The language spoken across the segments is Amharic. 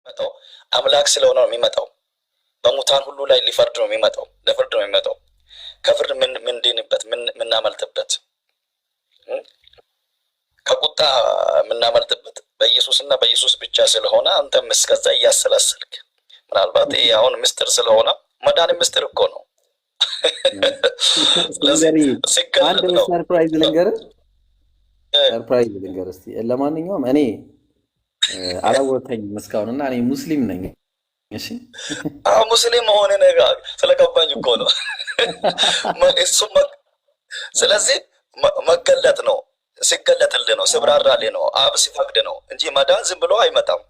የሚመጣው አምላክ ስለሆነ ነው የሚመጣው። በሙታን ሁሉ ላይ ሊፈርድ ነው የሚመጣው። ለፍርድ ነው የሚመጣው። ከፍርድ ምን ድንበት ምን አመልጥበት ከቁጣ የምናመልጥበት በኢየሱስና በኢየሱስ ብቻ ስለሆነ አንተም እስከዛ እያሰላሰልክ ምናልባት ይሄ አሁን ምስጢር ስለሆነ መዳን ምስጢር እኮ ነው። አንድ ሰርፕራይዝ ልንገርህ እስቲ። ለማንኛውም እኔ አላወቀኝም እስካሁን እና እኔ ሙስሊም ነኝ። እሺ ሙስሊም መሆን ነገር ስለገባኝ እኮ ነው እሱ። ስለዚህ መገለጥ ነው፣ ሲገለጥልህ ነው፣ ሲብራራልህ ነው፣ አብ ሲፈቅድ ነው እንጂ መዳን ዝም ብሎ አይመጣም።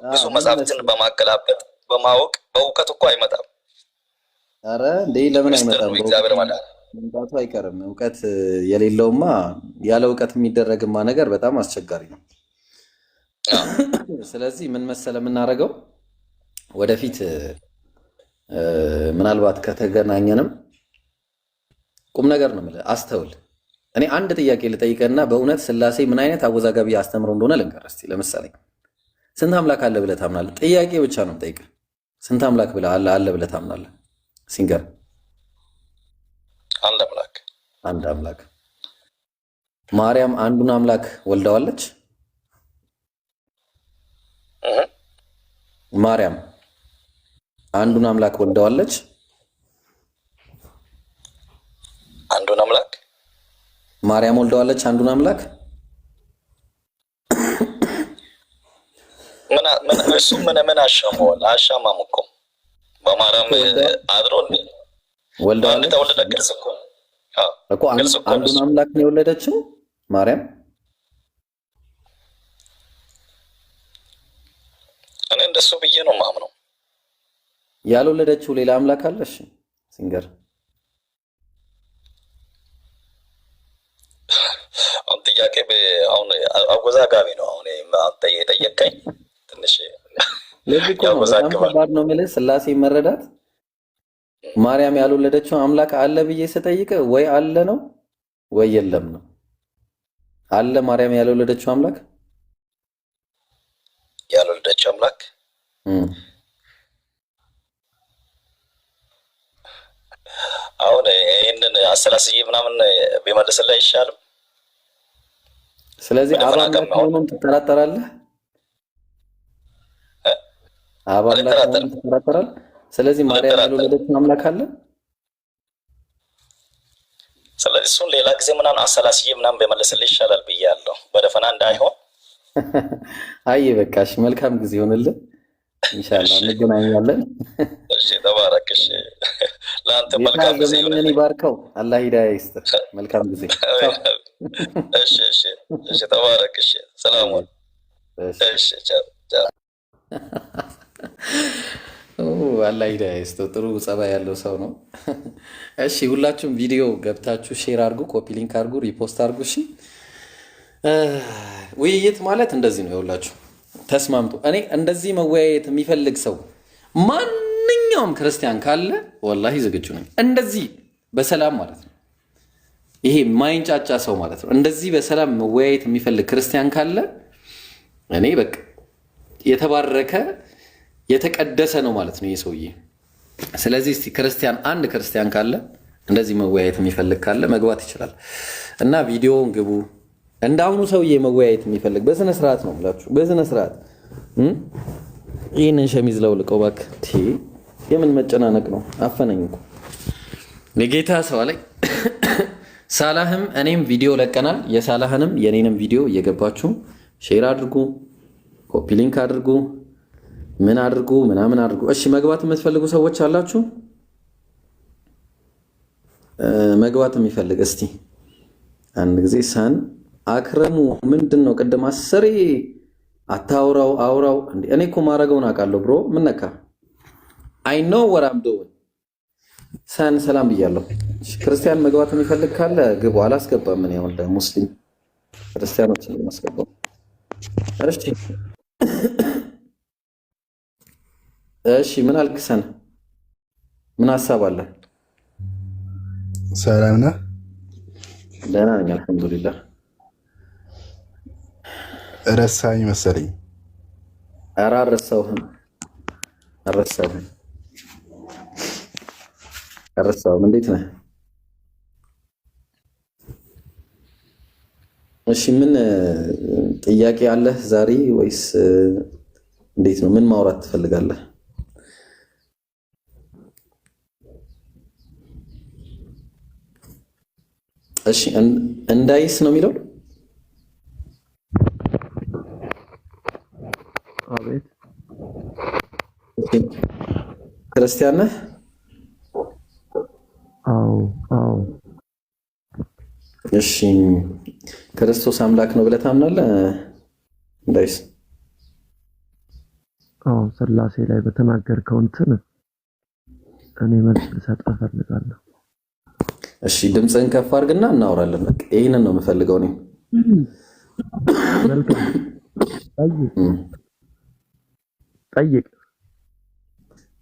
ብዙ መጽሐፍትን በማገላበጥ በማወቅ በእውቀት እኮ አይመጣም። አረ እንዴ ለምን አይመጣም? መምጣቱ አይቀርም። እውቀት የሌለውማ ያለ እውቀት የሚደረግማ ነገር በጣም አስቸጋሪ ነው። ስለዚህ ምን መሰለ የምናደርገው ወደፊት ምናልባት ከተገናኘንም ቁም ነገር ነው የምልህ። አስተውል። እኔ አንድ ጥያቄ ልጠይቀና በእውነት ስላሴ ምን አይነት አወዛጋቢ አስተምሮ እንደሆነ ልንገርህ እስቲ። ለምሳሌ ስንት አምላክ አለ ብለህ ታምናለህ? ጥያቄ ብቻ ነው የምጠይቅህ። ስንት አምላክ ብለህ አለ ብለህ ታምናለህ? ሲንገር አንድ አምላክ። ማርያም አንዱን አምላክ ወልደዋለች? ማርያም አንዱን አምላክ ወልደዋለች? አንዱን አምላክ ማርያም ወልደዋለች? አንዱን አምላክ ምን አሻማዋል? አሻማም እኮ በማርያም አድሮ ወልደዋለች እኮ። አንዱን አምላክ ነው የወለደችው ማርያም። እኔ እንደሱ ብዬ ነው የማምነው። ያልወለደችው ሌላ አምላክ አለሽ? ሲንገር አሁን ጥያቄ አሁን አወዛጋቢ ነው። አሁን አንተ የጠየቀኝ ትንሽ ከባድ ነው የምልህ። ስላሴ መረዳት ማርያም ያልወለደችው አምላክ አለ ብዬ ስጠይቅ ወይ አለ ነው ወይ የለም ነው። አለ ማርያም ያልወለደችው አምላክ አሁን ይህንን አሰላስዬ ምናምን ቢመልስልህ አይሻልም? ስለዚህ አብ አምላክ መሆኑን ትጠራጠራለህ? አብ አምላክ መሆኑን ትጠራጠራለህ? ስለዚህ ማርያም ያልወለደችው አምላክ አለ? ስለዚህ እሱን ሌላ ጊዜ ምናምን አሰላስዬ ምናምን ቢመልስልህ ይሻላል ብያለሁ፣ በደፈና እንዳይሆን። አይ በቃሽ፣ መልካም ጊዜ ይሆንልህ። ኢንሻአላህ እንገናኛለን። እሺ ተባረክ። እሺ ለአንተ መልካም ጊዜ ይሁንልህ። ይባርከው። አላህ ሂዳያ ይስጥህ። መልካም ጊዜ። እሺ ተባረክ። እሺ ሰላም። እሺ ቻው። አላህ ሂዳያ ይስጥህ። ጥሩ ጸባይ ያለው ሰው ነው። እሺ ሁላችሁም ቪዲዮ ገብታችሁ ሼር አድርጉ፣ ኮፒ ሊንክ አድርጉ፣ ሪፖስት አድርጉ። እሺ ውይይት ማለት እንደዚህ ነው። ይኸውላችሁ ተስማምቶ እኔ እንደዚህ መወያየት የሚፈልግ ሰው ማንኛውም ክርስቲያን ካለ ወላሂ ዝግጁ ነኝ። እንደዚህ በሰላም ማለት ነው። ይሄ ማይንጫጫ ሰው ማለት ነው። እንደዚህ በሰላም መወያየት የሚፈልግ ክርስቲያን ካለ እኔ በቃ የተባረከ የተቀደሰ ነው ማለት ነው ይህ ሰውዬ። ስለዚህ እስቲ አንድ ክርስቲያን ካለ እንደዚህ መወያየት የሚፈልግ ካለ መግባት ይችላል እና ቪዲዮውን ግቡ። እንዳሁኑ ሰውዬ መወያየት የሚፈልግ በስነ ስርዓት ነው ብላችሁ በስነ ስርዓት ይህንን ሸሚዝ ለውልቀው እባክህ። የምን መጨናነቅ ነው? አፈነኝ እኮ የጌታ ሰው ላይ ሳላህም እኔም ቪዲዮ ለቀናል። የሳላህንም የኔንም ቪዲዮ እየገባችሁ ሼር አድርጉ፣ ኮፒ ሊንክ አድርጉ፣ ምን አድርጉ ምናምን አድርጉ። እሺ መግባት የምትፈልጉ ሰዎች አላችሁ? መግባት የሚፈልግ እስቲ አንድ ጊዜ ሳን አክረሙ ምንድን ነው? ቅድም አስሬ አታውራው አውራው እንዴ! እኔ እኮ ማረገውን አውቃለሁ ብሮ። ምን ነካ? አይ ኖ ወር አም ዶይንግ። ሳን ሰላም ብያለሁ። ክርስቲያን መግባት የሚፈልግ ካለ ግቡ። አላስገባም። ምን ያው ሙስሊም ክርስቲያኖችን ማስገባው። እሺ ምን አልክ ሰን? ምን ሐሳብ አለ? ሰላም ነህ? ደህና ነኝ አልሐምዱሊላህ። ረሳኝ መሰለኝ። ኧረ አልረሳሁህም አልረሳሁም። እንዴት ነህ? እሺ ምን ጥያቄ አለህ ዛሬ ወይስ እንዴት ነው? ምን ማውራት ትፈልጋለህ? እሺ እንዳይስ ነው የሚለው። አቤት። ክርስቲያን ነህ? አዎ። እሺ ክርስቶስ አምላክ ነው ብለህ ታምናለህ? እንዳይስ ስላሴ ላይ በተናገርከው እንትን እኔ መልስ ልሰጥ እፈልጋለሁ። እሺ ድምፅህን ከፍ አድርግና እናወራለን። በቃ ይሄንን ነው የምፈልገው እኔ። ጠይቅ።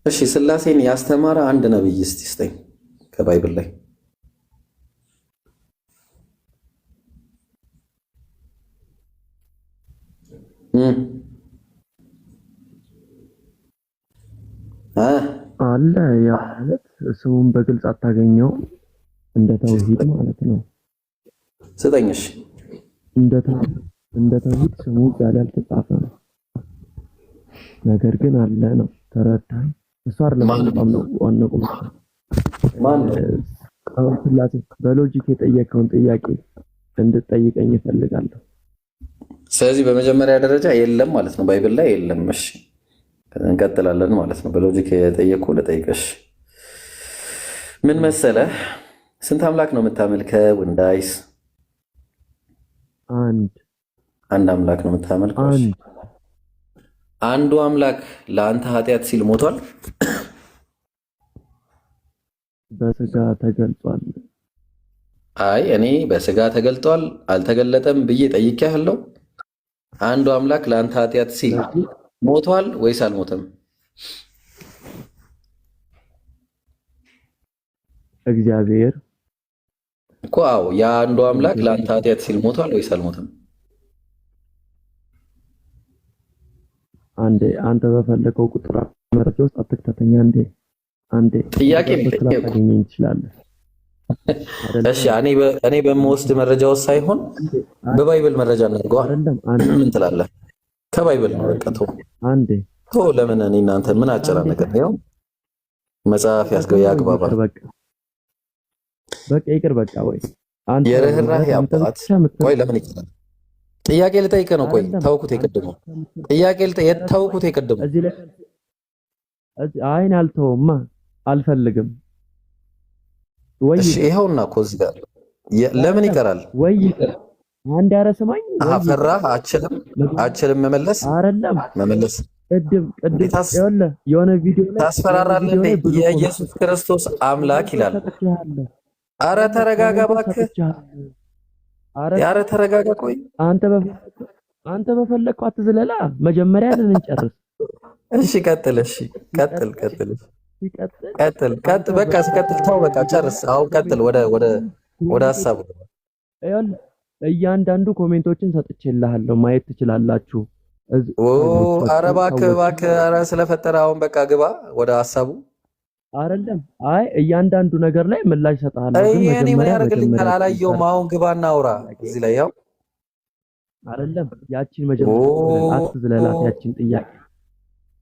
እሺ ስላሴን ያስተማረ አንድ ነብይ እስቲ ስጠኝ ከባይብል ላይ። አለ ያ ማለት ስሙን በግልጽ አታገኘው፣ እንደ ተውሂድ ማለት ነው። ስጠኝ። እሺ እንደ ተውሂድ ስሙ ዛሬ አልተጻፈ ነው፣ ነገር ግን አለ ነው። ተረዳኝ። እሱ አይደለም ነው ዋናው ቁም። ማን ስላሴ በሎጂክ የጠየቀውን ጥያቄ እንድትጠይቀኝ እፈልጋለሁ። ስለዚህ በመጀመሪያ ደረጃ የለም ማለት ነው፣ ባይብል ላይ የለም። እሺ እንቀጥላለን ማለት ነው። በሎጂክ የጠየቁ ለጠይቀሽ ምን መሰለህ፣ ስንት አምላክ ነው የምታመልከው? እንዳይስ አንድ አምላክ ነው የምታመልከው። አንዱ አምላክ ለአንተ ኃጢአት ሲል ሞቷል? በስጋ ተገልጧል። አይ እኔ በስጋ ተገልጧል አልተገለጠም ብዬ ጠይቄያለሁ። አንዱ አምላክ ለአንተ ኃጢአት ሲል ሞቷል ወይስ አልሞተም? እግዚአብሔር እኮ አዎ፣ የአንዱ አምላክ ለአንተ ኃጢአት ሲል ሞቷል ወይስ አልሞተም? አንተ በፈለገው ቁጥር መረጃ ውስጥ አትክተተኛ። አንዴ ጥያቄ ልጠይቅህ ትችላለህ። እሺ እኔ በምወስድ መረጃ ውስጥ ሳይሆን በባይብል መረጃ እናድርገዋ። ምን ትላለህ? ከባይብል ነው በቃ ተው። ለምን እኔ እናንተ ምን አጨናነቀን? ያው መጽሐፍ ያስገው ያግባባ በቃ ይቅር በቃ። ወይ አንተ የርህራሄ አባት ቆይ ለምን ይቀራል? ጥያቄ ልጠይቅህ ነው። ቆይ ተውኩት የቀድሞ ጥያቄ ተውኩት የቀድሞ አይን አልተውማ አልፈልግም። ወይ እሺ ይኸውና እኮ እዚህ ጋር ለምን ይቀራል? ወይ አንድ ያረስማኝ አፈራህ አችልም መመለስ አይደለም መመለስ ቅድም የሆነ ቪዲዮ ላይ ታስፈራራለህ እንዴ? የኢየሱስ ክርስቶስ አምላክ ይላል። አረ ተረጋጋ እባክህ። አረ ተረጋጋ። ቆይ አንተ በፈለግከው አትዝለላ። መጀመሪያ እንጨርስ። እሺ ቀጥል። እሺ ቀጥል። በቃ ስቀጥል ተው በቃ ጨርስ። አሁን ቀጥል። ወደ ሐሳቡ እያንዳንዱ ኮሜንቶችን ሰጥቼልሃለሁ፣ ማየት ትችላላችሁ። አረ እባክህ አረ ስለፈጠረ አሁን በቃ ግባ ወደ ሐሳቡ። አይደለም አይ እያንዳንዱ ነገር ላይ ምላሽ ሰጥሃለሁ። እኔ ምን ያደርግልኛል? አላየሁም። አሁን ግባና አውራ እዚህ ላይ ያው አይደለም ያቺን መጀመሪያ አትዝለላት። ያቺን ጥያቄ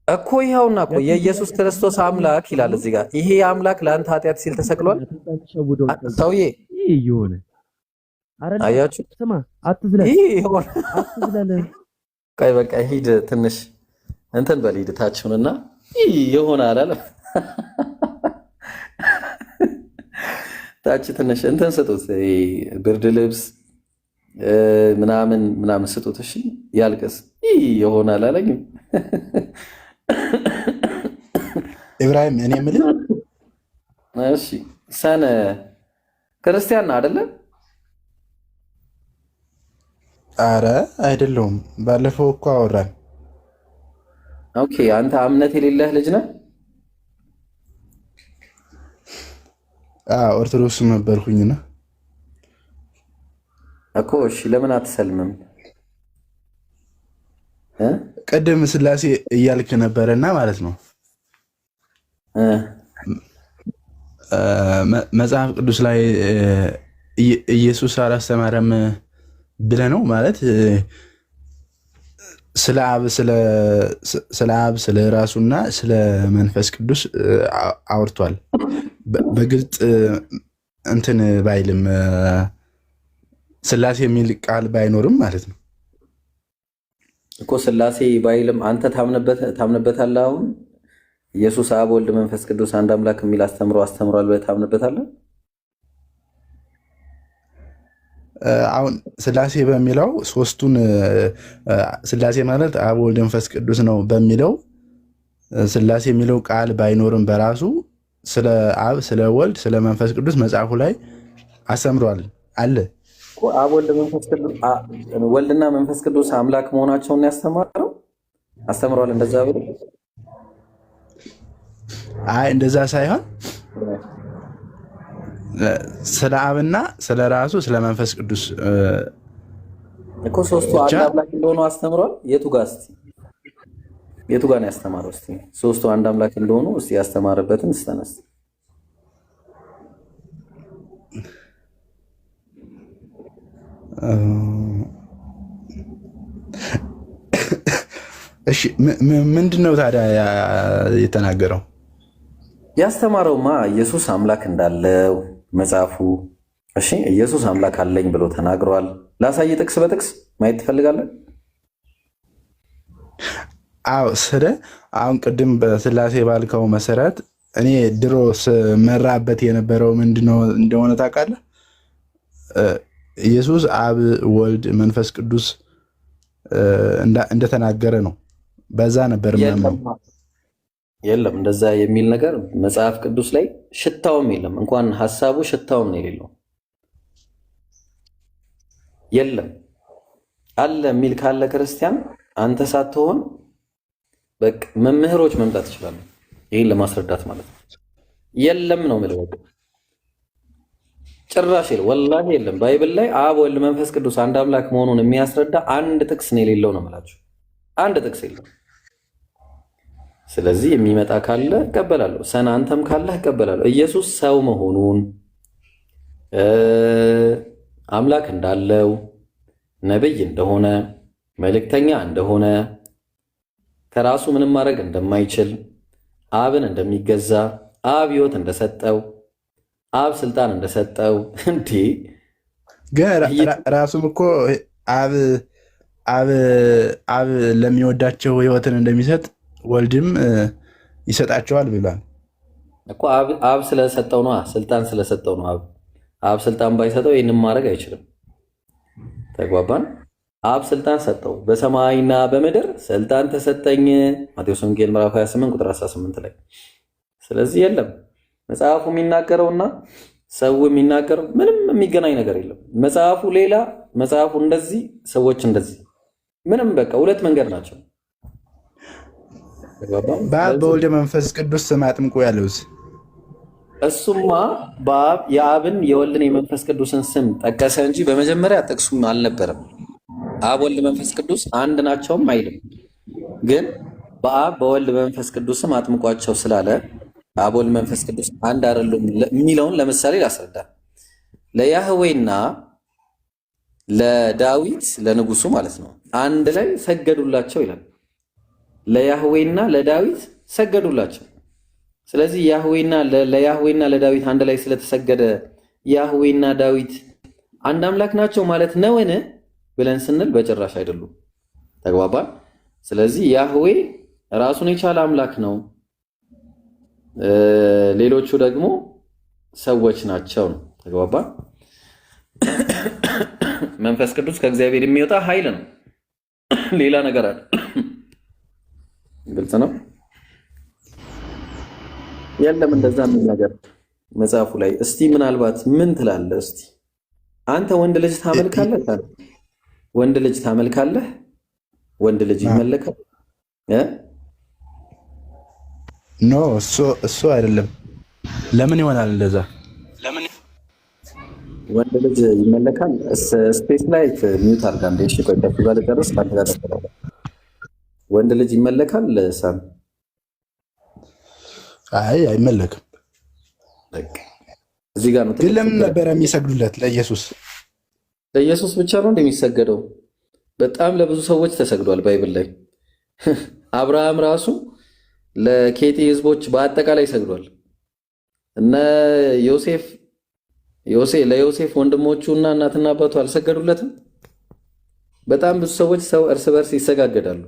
እኮ ይኸውና እኮ የኢየሱስ ክርስቶስ አምላክ ይላል እዚህ ጋር። ይሄ አምላክ ለአንተ ኃጢአት ሲል ተሰቅሏል። ሰውዬ ይሁን አይደለም። አያችሁ፣ ስማ አትዝለል። ይሁን አትዝለል። ቆይ በቃ ሂድ፣ ትንሽ እንትን በል ሂድ፣ ታችሁንና ይሁን አላለም። ታች ትንሽ እንትን ስጡት፣ ብርድ ልብስ ምናምን ስጡት። እሺ ያልቅስ ይሁን አላለኝም። ኢብራሂም እኔ የምልህ እሺ ሰነ ክርስቲያን አይደለ? አረ አይደለሁም። ባለፈው እኮ አወራን። ኦኬ አንተ እምነት የሌለህ ልጅ ነህ? ኦርቶዶክስ ነበርኩኝና እኮ እሺ ለምን አትሰልምም? ቅድም ስላሴ እያልክ ነበረና ማለት ነው መጽሐፍ ቅዱስ ላይ ኢየሱስ አላስተማረም ብለህ ነው ማለት ስለ አብ ስለ ራሱና ስለ መንፈስ ቅዱስ አውርቷል። በግልጽ እንትን ባይልም ስላሴ የሚል ቃል ባይኖርም ማለት ነው እኮ ስላሴ ባይልም አንተ ታምነበታለህ። አሁን ኢየሱስ አብ ወልድ መንፈስ ቅዱስ አንድ አምላክ የሚል አስተምሯል ብለህ ታምነበታለህ? አሁን ስላሴ በሚለው ሶስቱን ስላሴ ማለት አብ ወልድ መንፈስ ቅዱስ ነው በሚለው ስላሴ የሚለው ቃል ባይኖርም በራሱ ስለ አብ ስለ ወልድ ስለ መንፈስ ቅዱስ መጽሐፉ ላይ አስተምሯል አለ። አብ ወልድ መንፈስ ቅዱስ ወልድና መንፈስ ቅዱስ አምላክ መሆናቸውን ያስተማረው አስተምሯል። እንደዛ ብሎ አይ እንደዛ ሳይሆን ስለ አብና ስለ ራሱ ስለ መንፈስ ቅዱስ እኮ ሶስቱ አንድ አምላክ እንደሆኑ አስተምሯል። የቱ ጋር ነው ያስተማረው? እስቲ ሶስቱ አንድ አምላክ እንደሆኑ እስቲ ያስተማረበትን ስተነስ እሺ ምንድነው ታዲያ የተናገረው? ያስተማረውማ ኢየሱስ አምላክ እንዳለው መጽሐፉ። እሺ ኢየሱስ አምላክ አለኝ ብሎ ተናግሯል። ላሳይ ጥቅስ በጥቅስ ማየት ትፈልጋለህ? አዎ አሁን ቅድም በስላሴ ባልከው መሰረት እኔ ድሮ ስመራበት የነበረው ምንድነው እንደሆነ ታውቃለህ? ኢየሱስ አብ ወልድ መንፈስ ቅዱስ እንደተናገረ ነው። በዛ ነበር ምናምን የለም እንደዛ የሚል ነገር መጽሐፍ ቅዱስ ላይ ሽታውም የለም። እንኳን ሐሳቡ ሽታውም ነው የሌለው። የለም አለ የሚል ካለ ክርስቲያን አንተ ሳትሆን በቃ መምህሮች መምጣት ይችላሉ ይሄን ለማስረዳት ማለት ነው። የለም ነው የምለው። ጭራሽ ወላሂ የለም። ባይብል ላይ አብ ወልድ መንፈስ ቅዱስ አንድ አምላክ መሆኑን የሚያስረዳ አንድ ጥቅስ ነው የሌለው ነው የምላችሁ። አንድ ጥቅስ የለም። ስለዚህ የሚመጣ ካለ እቀበላለሁ። አንተም ካለ እቀበላለሁ። ኢየሱስ ሰው መሆኑን አምላክ እንዳለው ነብይ እንደሆነ መልእክተኛ እንደሆነ ከራሱ ምንም ማድረግ እንደማይችል አብን እንደሚገዛ አብ ሕይወት እንደሰጠው አብ ስልጣን እንደሰጠው እንዴ ግን ራሱም እኮ አብ ለሚወዳቸው ሕይወትን እንደሚሰጥ ወልድም ይሰጣቸዋል ብሏል እኮ። አብ ስለሰጠው ነው፣ ስልጣን ስለሰጠው ነው። አብ ስልጣን ባይሰጠው ይህንን ማድረግ አይችልም። ተግባባን? አብ ስልጣን ሰጠው። በሰማይና በምድር ስልጣን ተሰጠኝ ማቴዎስ ወንጌል ምዕራፍ 28 ቁጥር 18 ላይ። ስለዚህ የለም መጽሐፉ የሚናገረውና ሰው የሚናገረው ምንም የሚገናኝ ነገር የለም። መጽሐፉ ሌላ፣ መጽሐፉ እንደዚህ፣ ሰዎች እንደዚህ፣ ምንም በቃ ሁለት መንገድ ናቸው። በአብ በወልድ መንፈስ ቅዱስ ስም አጥምቆ ያለውስ እሱማ የአብን የወልድን የመንፈስ ቅዱስን ስም ጠቀሰ እንጂ በመጀመሪያ ጥቅሱም አልነበረም። አብ ወልድ መንፈስ ቅዱስ አንድ ናቸውም አይልም። ግን በአብ በወልድ መንፈስ ቅዱስ ስም አጥምቋቸው ስላለ አብ ወልድ መንፈስ ቅዱስ አንድ አይደሉም የሚለውን ለምሳሌ ላስረዳ። ለያህዌና ለዳዊት ለንጉሱ ማለት ነው አንድ ላይ ሰገዱላቸው ይላል። ለያህዌና ለዳዊት ሰገዱላቸው። ስለዚህ ለያህዌና ለዳዊት አንድ ላይ ስለተሰገደ ያህዌና ዳዊት አንድ አምላክ ናቸው ማለት ነውን ብለን ስንል በጭራሽ አይደሉም። ተግባባን? ስለዚህ ያህዌ ራሱን የቻለ አምላክ ነው፣ ሌሎቹ ደግሞ ሰዎች ናቸው ነው። ተግባባን? መንፈስ ቅዱስ ከእግዚአብሔር የሚወጣ ኃይል ነው፣ ሌላ ነገር አለ። ግልጽ ነው። የለም እንደዛ ምን ነገር መጽሐፉ ላይ። እስቲ ምናልባት ምን ትላለህ? እስቲ አንተ ወንድ ልጅ ታመልካለህ? ወንድ ልጅ ታመልካለህ? ወንድ ልጅ ይመለካል? ኖ እሱ አይደለም። ለምን ይሆናል እንደዛ? ወንድ ልጅ ይመለካል? ስፔስ ላይ ሚውት አድርጋ እንደ እሺ፣ ቆይ ከፍ ጋር ጨርስ። ካንተ ጋር ተፈራው ወንድ ልጅ ይመለካል ሳም? አይ አይመለክም። በቃ እዚህ ጋር ነው። ግን ለምን ነበር የሚሰግዱለት ለኢየሱስ? ለኢየሱስ ብቻ ነው እንደሚሰገደው? በጣም ለብዙ ሰዎች ተሰግዷል ባይብል ላይ። አብርሃም ራሱ ለኬጢ ህዝቦች በአጠቃላይ ሰግዷል። እነ ለዮሴፍ ወንድሞቹ እና እናትና አባቱ አልሰገዱለትም? በጣም ብዙ ሰዎች ሰው እርስ በርስ ይሰጋገዳሉ።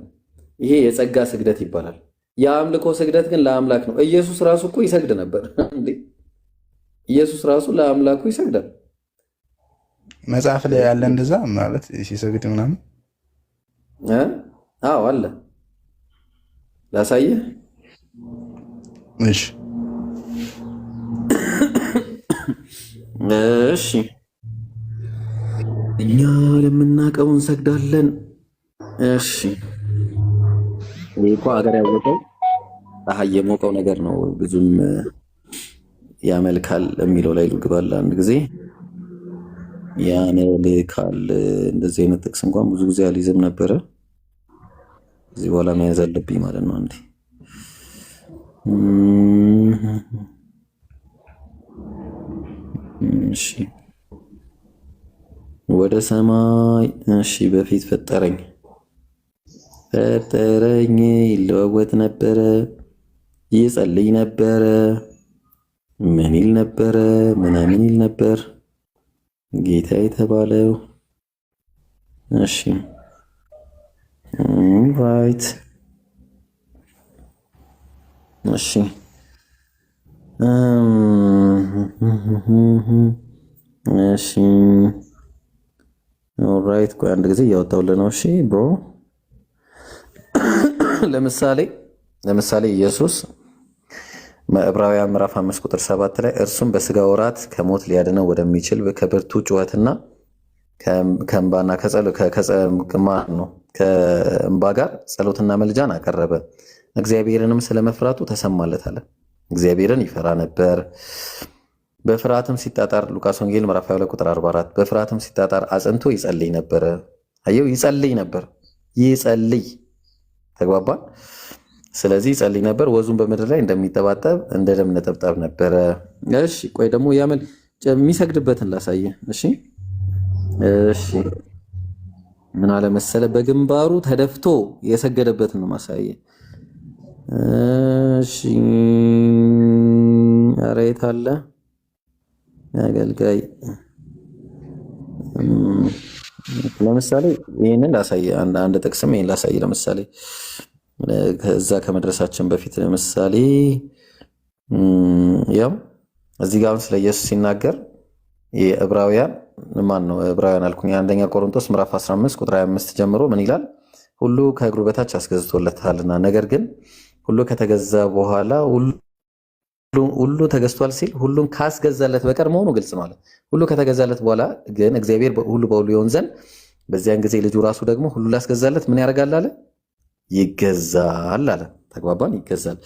ይሄ የጸጋ ስግደት ይባላል። የአምልኮ ስግደት ግን ለአምላክ ነው። ኢየሱስ ራሱ እኮ ይሰግድ ነበር እንዴ! ኢየሱስ ራሱ ለአምላኩ ይሰግዳል። መጽሐፍ ላይ ያለ እንደዛ ማለት ሲሰግድ ምናምን? አዎ አለ። ላሳየህ። እሺ እሺ እኛ ለምናውቀው እንሰግዳለን። እሺ ይሄ እኮ ሀገር ያወቀው ፀሐይ የሞቀው ነገር ነው። ብዙም ያመልካል የሚለው ላይ ልግባል አንድ ጊዜ። ያመልካል እንደዚህ አይነት ጥቅስ እንኳን ብዙ ጊዜ አልይዝም ነበረ። እዚህ በኋላ መያዝ አለብኝ ማለት ነው። አንዴ እሺ ወደ ሰማይ እሺ በፊት ፈጠረኝ ይለዋወጥ ነበረ፣ ይጸልይ ነበረ፣ ምን ይል ነበረ፣ ምናምን ይል ነበር ጌታ የተባለው። እሺ ራይት እሺ እሺ ኦልራይት ቆይ አንድ ጊዜ እያወጣሁልህ ነው። እሺ ብሮ ለምሳሌ ኢየሱስ ዕብራውያን ምዕራፍ 5 ቁጥር 7 ላይ እርሱም በስጋ ወራት ከሞት ሊያድነው ወደሚችል ከብርቱ ጩኸትና ከእንባና ከእንባ ጋር ጸሎትና መልጃን አቀረበ፣ እግዚአብሔርንም ስለመፍራቱ ተሰማለት አለ። እግዚአብሔርን ይፈራ ነበር። በፍርሃትም ሲጣጣር ሉቃስ ወንጌል ምዕራፍ 22 ቁጥር 44 በፍርሃትም ሲጣጣር አጽንቶ ይጸልይ ነበረ። አየው ይጸልይ ነበር። ይጸልይ ተግባባል። ስለዚህ ይጸልይ ነበር። ወዙን በምድር ላይ እንደሚጠባጠብ እንደ ደም ነጠብጣብ ነበረ። እሺ ቆይ ደግሞ የሚሰግድበትን ላሳየ። እሺ ምን አለ መሰለ፣ በግንባሩ ተደፍቶ የሰገደበትን ነው ማሳየ። እሺ ኧረ የት አለ አገልጋይ? ለምሳሌ ይህንን ላሳየ፣ አንድ ጥቅስም ይህን ላሳየ። ለምሳሌ ከዛ ከመድረሳችን በፊት ለምሳሌ ያው እዚህ ጋር ስለ ኢየሱስ ሲናገር የዕብራውያን ዕብራውያን አልኩኝ፣ አንደኛ ቆሮንቶስ ምዕራፍ 15 ቁጥር 25 ጀምሮ ምን ይላል? ሁሉ ከእግሩ በታች አስገዝቶለታልና፣ ነገር ግን ሁሉ ከተገዛ በኋላ ሁሉ ተገዝቷል ሲል ሁሉን ካስገዛለት በቀር መሆኑ ግልጽ ነው አለ። ሁሉ ከተገዛለት በኋላ ግን እግዚአብሔር ሁሉ በሁሉ ይሆን ዘንድ በዚያን ጊዜ ልጁ ራሱ ደግሞ ሁሉ ላስገዛለት ምን ያደርጋል አለ? ይገዛል አለ። ተግባባን? ይገዛል።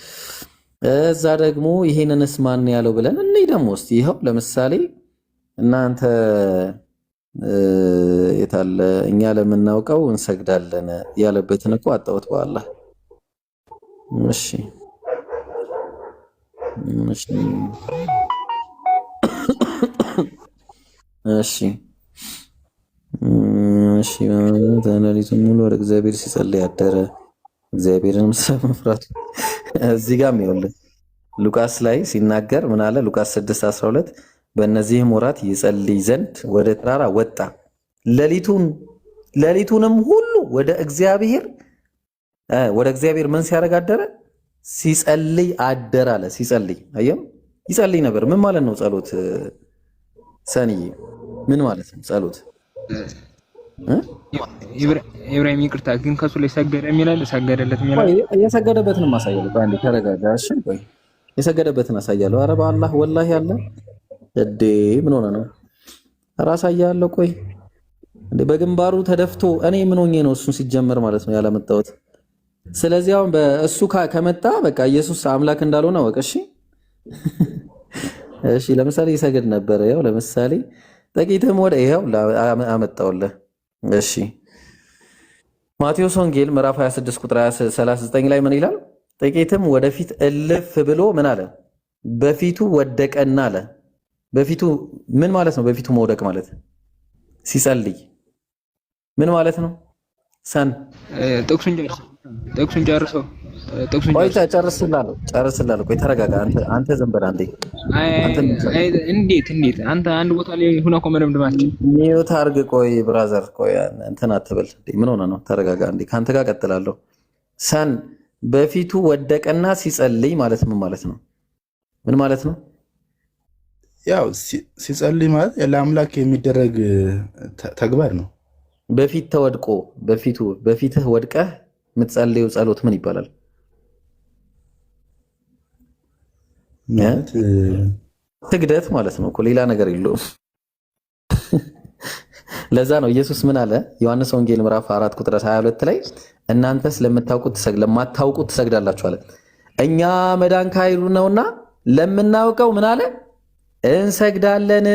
እዛ ደግሞ ይሄንንስ ማን ያለው ብለን እኔ ደግሞ እስቲ ይኸው ለምሳሌ እናንተ የታለ እኛ ለምናውቀው እንሰግዳለን ያለበትን እኮ አጣሁት በኋላ። እሺ ሌሊቱን ሙሉ ወደ እግዚአብሔር ሲጸልይ አደረ፣ እግዚአብሔርንም ስለመፍራቱ። እዚህ ጋር ይኸውልህ ሉቃስ ላይ ሲናገር ምን አለ? ሉቃስ 6:12 በእነዚህም ወራት ይጸልይ ዘንድ ወደ ተራራ ወጣ፣ ሌሊቱንም ሁሉ ወደ እግዚአብሔር ምን ሲያደርግ አደረ? ሲጸልይ አደረ አለ። ሲጸልይ አየም፣ ይጸልይ ነበር። ምን ማለት ነው ጸሎት? ሰንዬ ምን ማለት ነው ጸሎት? ኢብራሂም ይቅርታ ግን ከሱ ላይ ሰገደ የሚላል ሰገደለት የሚላል የሰገደበትን ማሳየው። አንዴ ተረጋጋ እሺ። ቆይ የሰገደበትን አሳያለሁ። ኧረ በአላህ ወላሂ አለ እዴ ምን ሆነ ነው ራስ አያለሁ። ቆይ እንዴ በግንባሩ ተደፍቶ እኔ ምን ሆኜ ነው እሱን ሲጀመር ማለት ነው ያላመጣሁት። ስለዚህ አሁን በእሱ ከመጣ በቃ ኢየሱስ አምላክ እንዳልሆነ ወቅ። እሺ እሺ ለምሳሌ ይሰግድ ነበር። ያው ለምሳሌ ጥቂትም ወደ ይሄው አመጣውልህ። እሺ ማቴዎስ ወንጌል ምዕራፍ 26 ቁጥር 39 ላይ ምን ይላል? ጥቂትም ወደፊት እልፍ ብሎ ምን አለ? በፊቱ ወደቀና አለ። በፊቱ ምን ማለት ነው? በፊቱ መውደቅ ማለት ሲጸልይ ምን ማለት ነው? ሰን ጥቅሱን ጨርሰው ቆይ ጨርስላለሁ። ቆይ ተረጋጋ። አንተ ዝም በል አንዴ። እንዴት አንተ አንድ ቦታ ላይ ሆነ እኮ መደምደማችን ሚዩት አድርግ። ቆይ ብራዘር፣ ቆይ እንትን አትበል። ምን ሆነ ነው? ተረጋጋ አንዴ። ከአንተ ጋር ቀጥላለሁ። ሰን በፊቱ ወደቀና ሲጸልይ ማለት ምን ማለት ነው? ምን ማለት ነው? ያው ሲጸልይ ማለት ለአምላክ የሚደረግ ተግባር ነው። በፊት ተወድቆ በፊትህ ወድቀህ የምትጸልየው ጸሎት ምን ይባላል? ስግደት ማለት ነው እኮ ሌላ ነገር የለውም። ለዛ ነው ኢየሱስ ምን አለ? ዮሐንስ ወንጌል ምዕራፍ 4 ቁጥር 22 ላይ እናንተስ ለማታውቁት ትሰግዳላችሁ አለ። እኛ መዳን ከኃይሉ ነውና ለምናውቀው ምን አለ? እንሰግዳለን።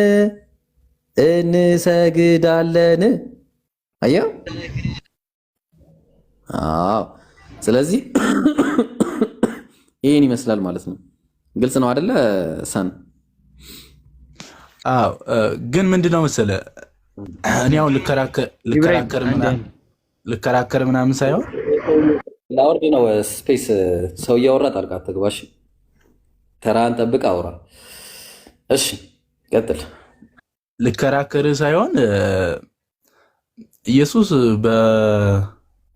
አየው። አዎ። ስለዚህ ይሄን ይመስላል ማለት ነው። ግልጽ ነው አይደለ? ሰን አዎ። ግን ምንድነው መሰለህ እኔ አሁን ልከራከር ምናምን ሳይሆን ላውርድ ነው። ስፔስ ሰው እያወራ ጣልቃ አትግባሽ። ተራን ጠብቅ፣ አውራ። እሺ ቀጥል። ልከራከር ሳይሆን ኢየሱስ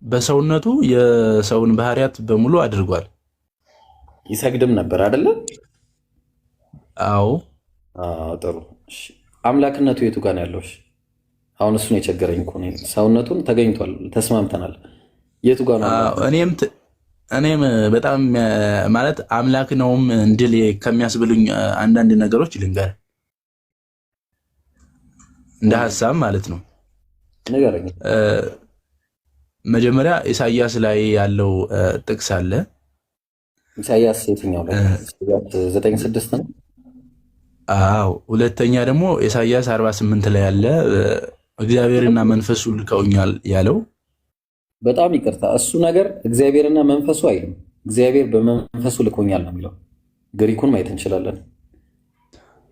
በሰውነቱ የሰውን ባህሪያት በሙሉ አድርጓል። ይሰግድም ነበር አይደለ? አዎ። ጥሩ። አምላክነቱ የቱ ጋር ነው ያለው? አሁን እሱን የቸገረኝ እኮ ነው። ሰውነቱን ተገኝቷል፣ ተስማምተናል። የቱ ጋር ነው? እኔም በጣም ማለት አምላክ ነውም እንድል ከሚያስብሉኝ አንዳንድ ነገሮች ልንገር፣ እንደ ሐሳብ ማለት ነው። ንገረኝ። መጀመሪያ ኢሳይያስ ላይ ያለው ጥቅስ አለ። ኢሳይያስ የትኛው ላይ? 9:6 ነው። አዎ። ሁለተኛ ደግሞ ኢሳይያስ 48 ላይ ያለ እግዚአብሔርና መንፈሱ ልከውኛል ያለው። በጣም ይቅርታ፣ እሱ ነገር እግዚአብሔርና መንፈሱ አይልም። እግዚአብሔር በመንፈሱ ልኮኛል ነው የሚለው። ግሪኩን ማየት እንችላለን።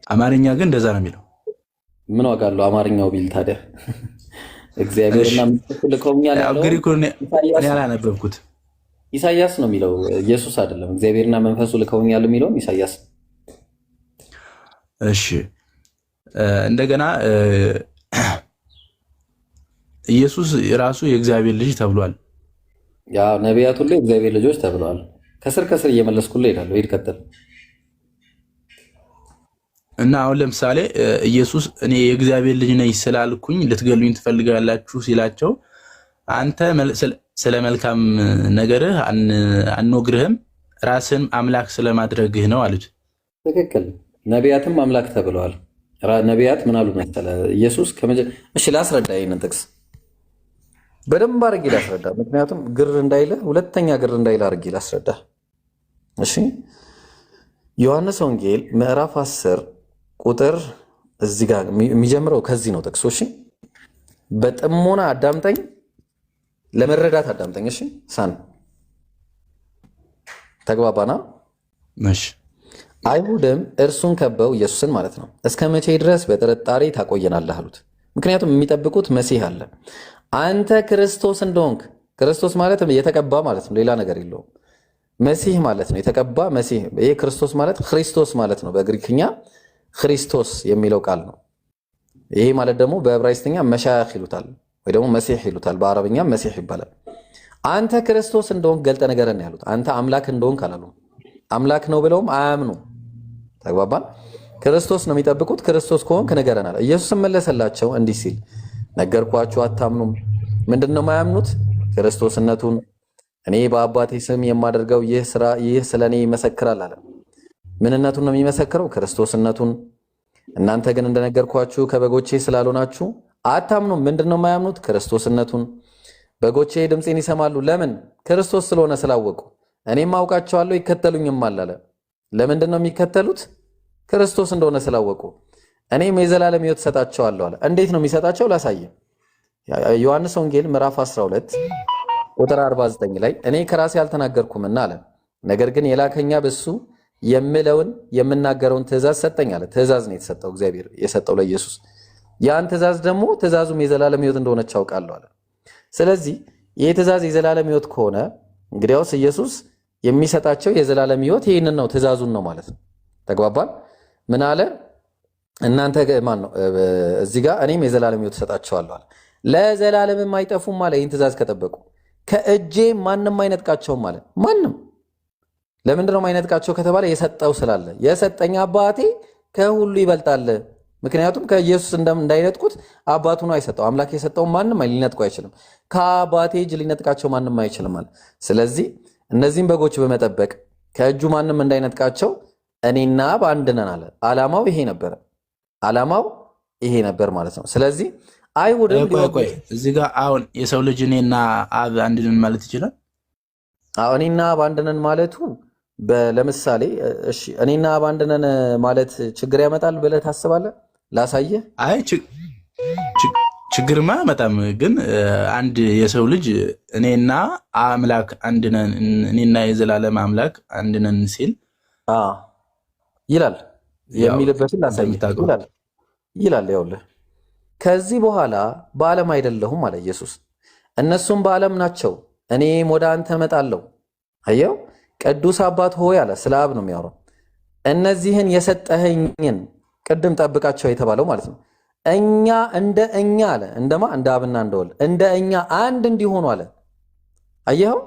አማርኛ ግን እንደዛ ነው የሚለው። ምን ዋጋ አለው አማርኛው ቢል ታዲያ? እግዚአብሔርና መንፈሱ ልኮኛል ያለው ግሪኩን እኔ አላነበብኩት። ኢሳይያስ ነው የሚለው፣ ኢየሱስ አይደለም። እግዚአብሔርና መንፈሱ ልከውኛል የሚለውም ኢሳይያስ። እሺ እንደገና ኢየሱስ ራሱ የእግዚአብሔር ልጅ ተብሏል። ያ ነቢያት ሁሉ የእግዚአብሔር ልጆች ተብለዋል። ከስር እየመለስኩልህ እሄዳለሁ። ሂድ ቀጥል። እና አሁን ለምሳሌ ኢየሱስ እኔ የእግዚአብሔር ልጅ ነኝ ስላልኩኝ ልትገሉኝ ትፈልጋላችሁ ሲላቸው አንተ ስለ መልካም ነገርህ አንወግርህም ራስን አምላክ ስለማድረግህ ነው አሉት። ትክክል። ነቢያትም አምላክ ተብለዋል። ነቢያት ምን አሉ መሰለህ? ኢየሱስ እሺ ላስረዳ፣ ይህንን ጥቅስ በደንብ አድርጌ ላስረዳ። ምክንያቱም ሁለተኛ ግር እንዳይልህ አድርጌ ላስረዳ። እሺ ዮሐንስ ወንጌል ምዕራፍ 10 ቁጥር እዚህ ጋር የሚጀምረው ከዚህ ነው ጥቅሱ። እሺ በጥሞና አዳምጠኝ፣ ለመረዳት አዳምጠኝ። እሺ ሳን ተግባባና? እሺ አይሁድም እርሱን ከበው ኢየሱስን ማለት ነው እስከ መቼ ድረስ በጥርጣሬ ታቆየናለህ አሉት። ምክንያቱም የሚጠብቁት መሲህ አለ። አንተ ክርስቶስ እንደሆንክ፣ ክርስቶስ ማለት የተቀባ ማለት ነው፣ ሌላ ነገር የለውም። መሲህ ማለት ነው፣ የተቀባ መሲህ። ይሄ ክርስቶስ ማለት ክሪስቶስ ማለት ነው። በግሪክኛ ክሪስቶስ የሚለው ቃል ነው። ይሄ ማለት ደግሞ በዕብራይስጥኛ መሻይኽ ይሉታል፣ ወይ ደግሞ መሲህ ይሉታል። በአረብኛ መሲህ ይባላል። አንተ ክርስቶስ እንደሆንክ ገልጠ ነገረን ያሉት። አንተ አምላክ እንደሆንክ አላሉ። አምላክ ነው ብለውም አያምኑ። ተግባባን? ክርስቶስ ነው የሚጠብቁት። ክርስቶስ ከሆንክ ንገረን አለ። ኢየሱስ መለሰላቸው እንዲህ ሲል ነገርኳችሁ፣ አታምኑም። ምንድነው የማያምኑት? ክርስቶስነቱን። እኔ በአባቴ ስም የማደርገው ይህ ስለኔ ይመሰክራል አለ። ምንነቱን ነው የሚመሰክረው? ክርስቶስነቱን። እናንተ ግን እንደነገርኳችሁ ከበጎቼ ስላልሆናችሁ አታምኑም። ምንድነው የማያምኑት? ክርስቶስነቱን። በጎቼ ድምፄን ይሰማሉ። ለምን? ክርስቶስ ስለሆነ ስላወቁ። እኔም አውቃቸዋለሁ ይከተሉኝማል አለ። ለምንድን ነው የሚከተሉት? ክርስቶስ እንደሆነ ስላወቁ። እኔም የዘላለም ሕይወት እሰጣቸዋለሁ አለ። እንዴት ነው የሚሰጣቸው? ላሳየ። ዮሐንስ ወንጌል ምዕራፍ 12 ቁጥር 49 ላይ እኔ ከራሴ አልተናገርኩምና አለ፣ ነገር ግን የላከኛ በሱ የምለውን የምናገረውን ትእዛዝ ሰጠኝ አለ። ትእዛዝ ነው የተሰጠው እግዚአብሔር የሰጠው ለኢየሱስ። ያን ትእዛዝ ደግሞ ትእዛዙም የዘላለም ሕይወት እንደሆነች አውቃለሁ አለ። ስለዚህ ይህ ትእዛዝ የዘላለም ሕይወት ከሆነ እንግዲያውስ ኢየሱስ የሚሰጣቸው የዘላለም ሕይወት ይህንን ነው፣ ትእዛዙን ነው ማለት ነው። ተግባባን? ምን አለ? እናንተ ማን ነው እዚህ ጋር እኔም የዘላለም ሕይወት እሰጣቸዋለሁ አለ። ለዘላለምም አይጠፉም አለ። ይህን ትእዛዝ ከጠበቁ ከእጄ ማንም አይነጥቃቸውም አለ። ማንም ለምንድን ነው የማይነጥቃቸው ከተባለ የሰጠው ስላለ። የሰጠኝ አባቴ ከሁሉ ይበልጣል። ምክንያቱም ከኢየሱስ እንዳይነጥቁት አባቱ ነው የሰጠው። አምላክ የሰጠው ማንም ሊነጥቁ አይችልም። ከአባቴ እጅ ሊነጥቃቸው ማንም አይችልም አለ። ስለዚህ እነዚህም በጎች በመጠበቅ ከእጁ ማንም እንዳይነጥቃቸው እኔና አብ አንድ ነን አለ። ዓላማው ይሄ ነበረ። ዓላማው ይሄ ነበር ማለት ነው። ስለዚህ አይሁድም እዚህ ጋር አሁን የሰው ልጅ እኔና አብ አንድ ነን ማለት ይችላል። እኔና አብ አንድ ነን ማለቱ ለምሳሌ እሺ፣ እኔና አብ አንድ ነን ማለት ችግር ያመጣል ብለህ ታስባለህ? ላሳየህ። አይ ችግርማ አያመጣም። ግን አንድ የሰው ልጅ እኔና አምላክ አንድ ነን፣ እኔና የዘላለም አምላክ አንድ ነን ሲል ይላል። የሚልበትን ላሳየህ ይላል። ይኸውልህ ከዚህ በኋላ በዓለም አይደለሁም አለ ኢየሱስ። እነሱም በዓለም ናቸው፣ እኔም ወደ አንተ እመጣለሁ። አየው፣ ቅዱስ አባት ሆይ አለ። ስለ አብ ነው የሚያወራው። እነዚህን የሰጠኸኝን ቅድም ጠብቃቸው የተባለው ማለት ነው። እኛ እንደ እኛ አለ። እንደማ እንደ አብና እንደ ወልድ እንደ እኛ አንድ እንዲሆኑ አለ። አየኸው?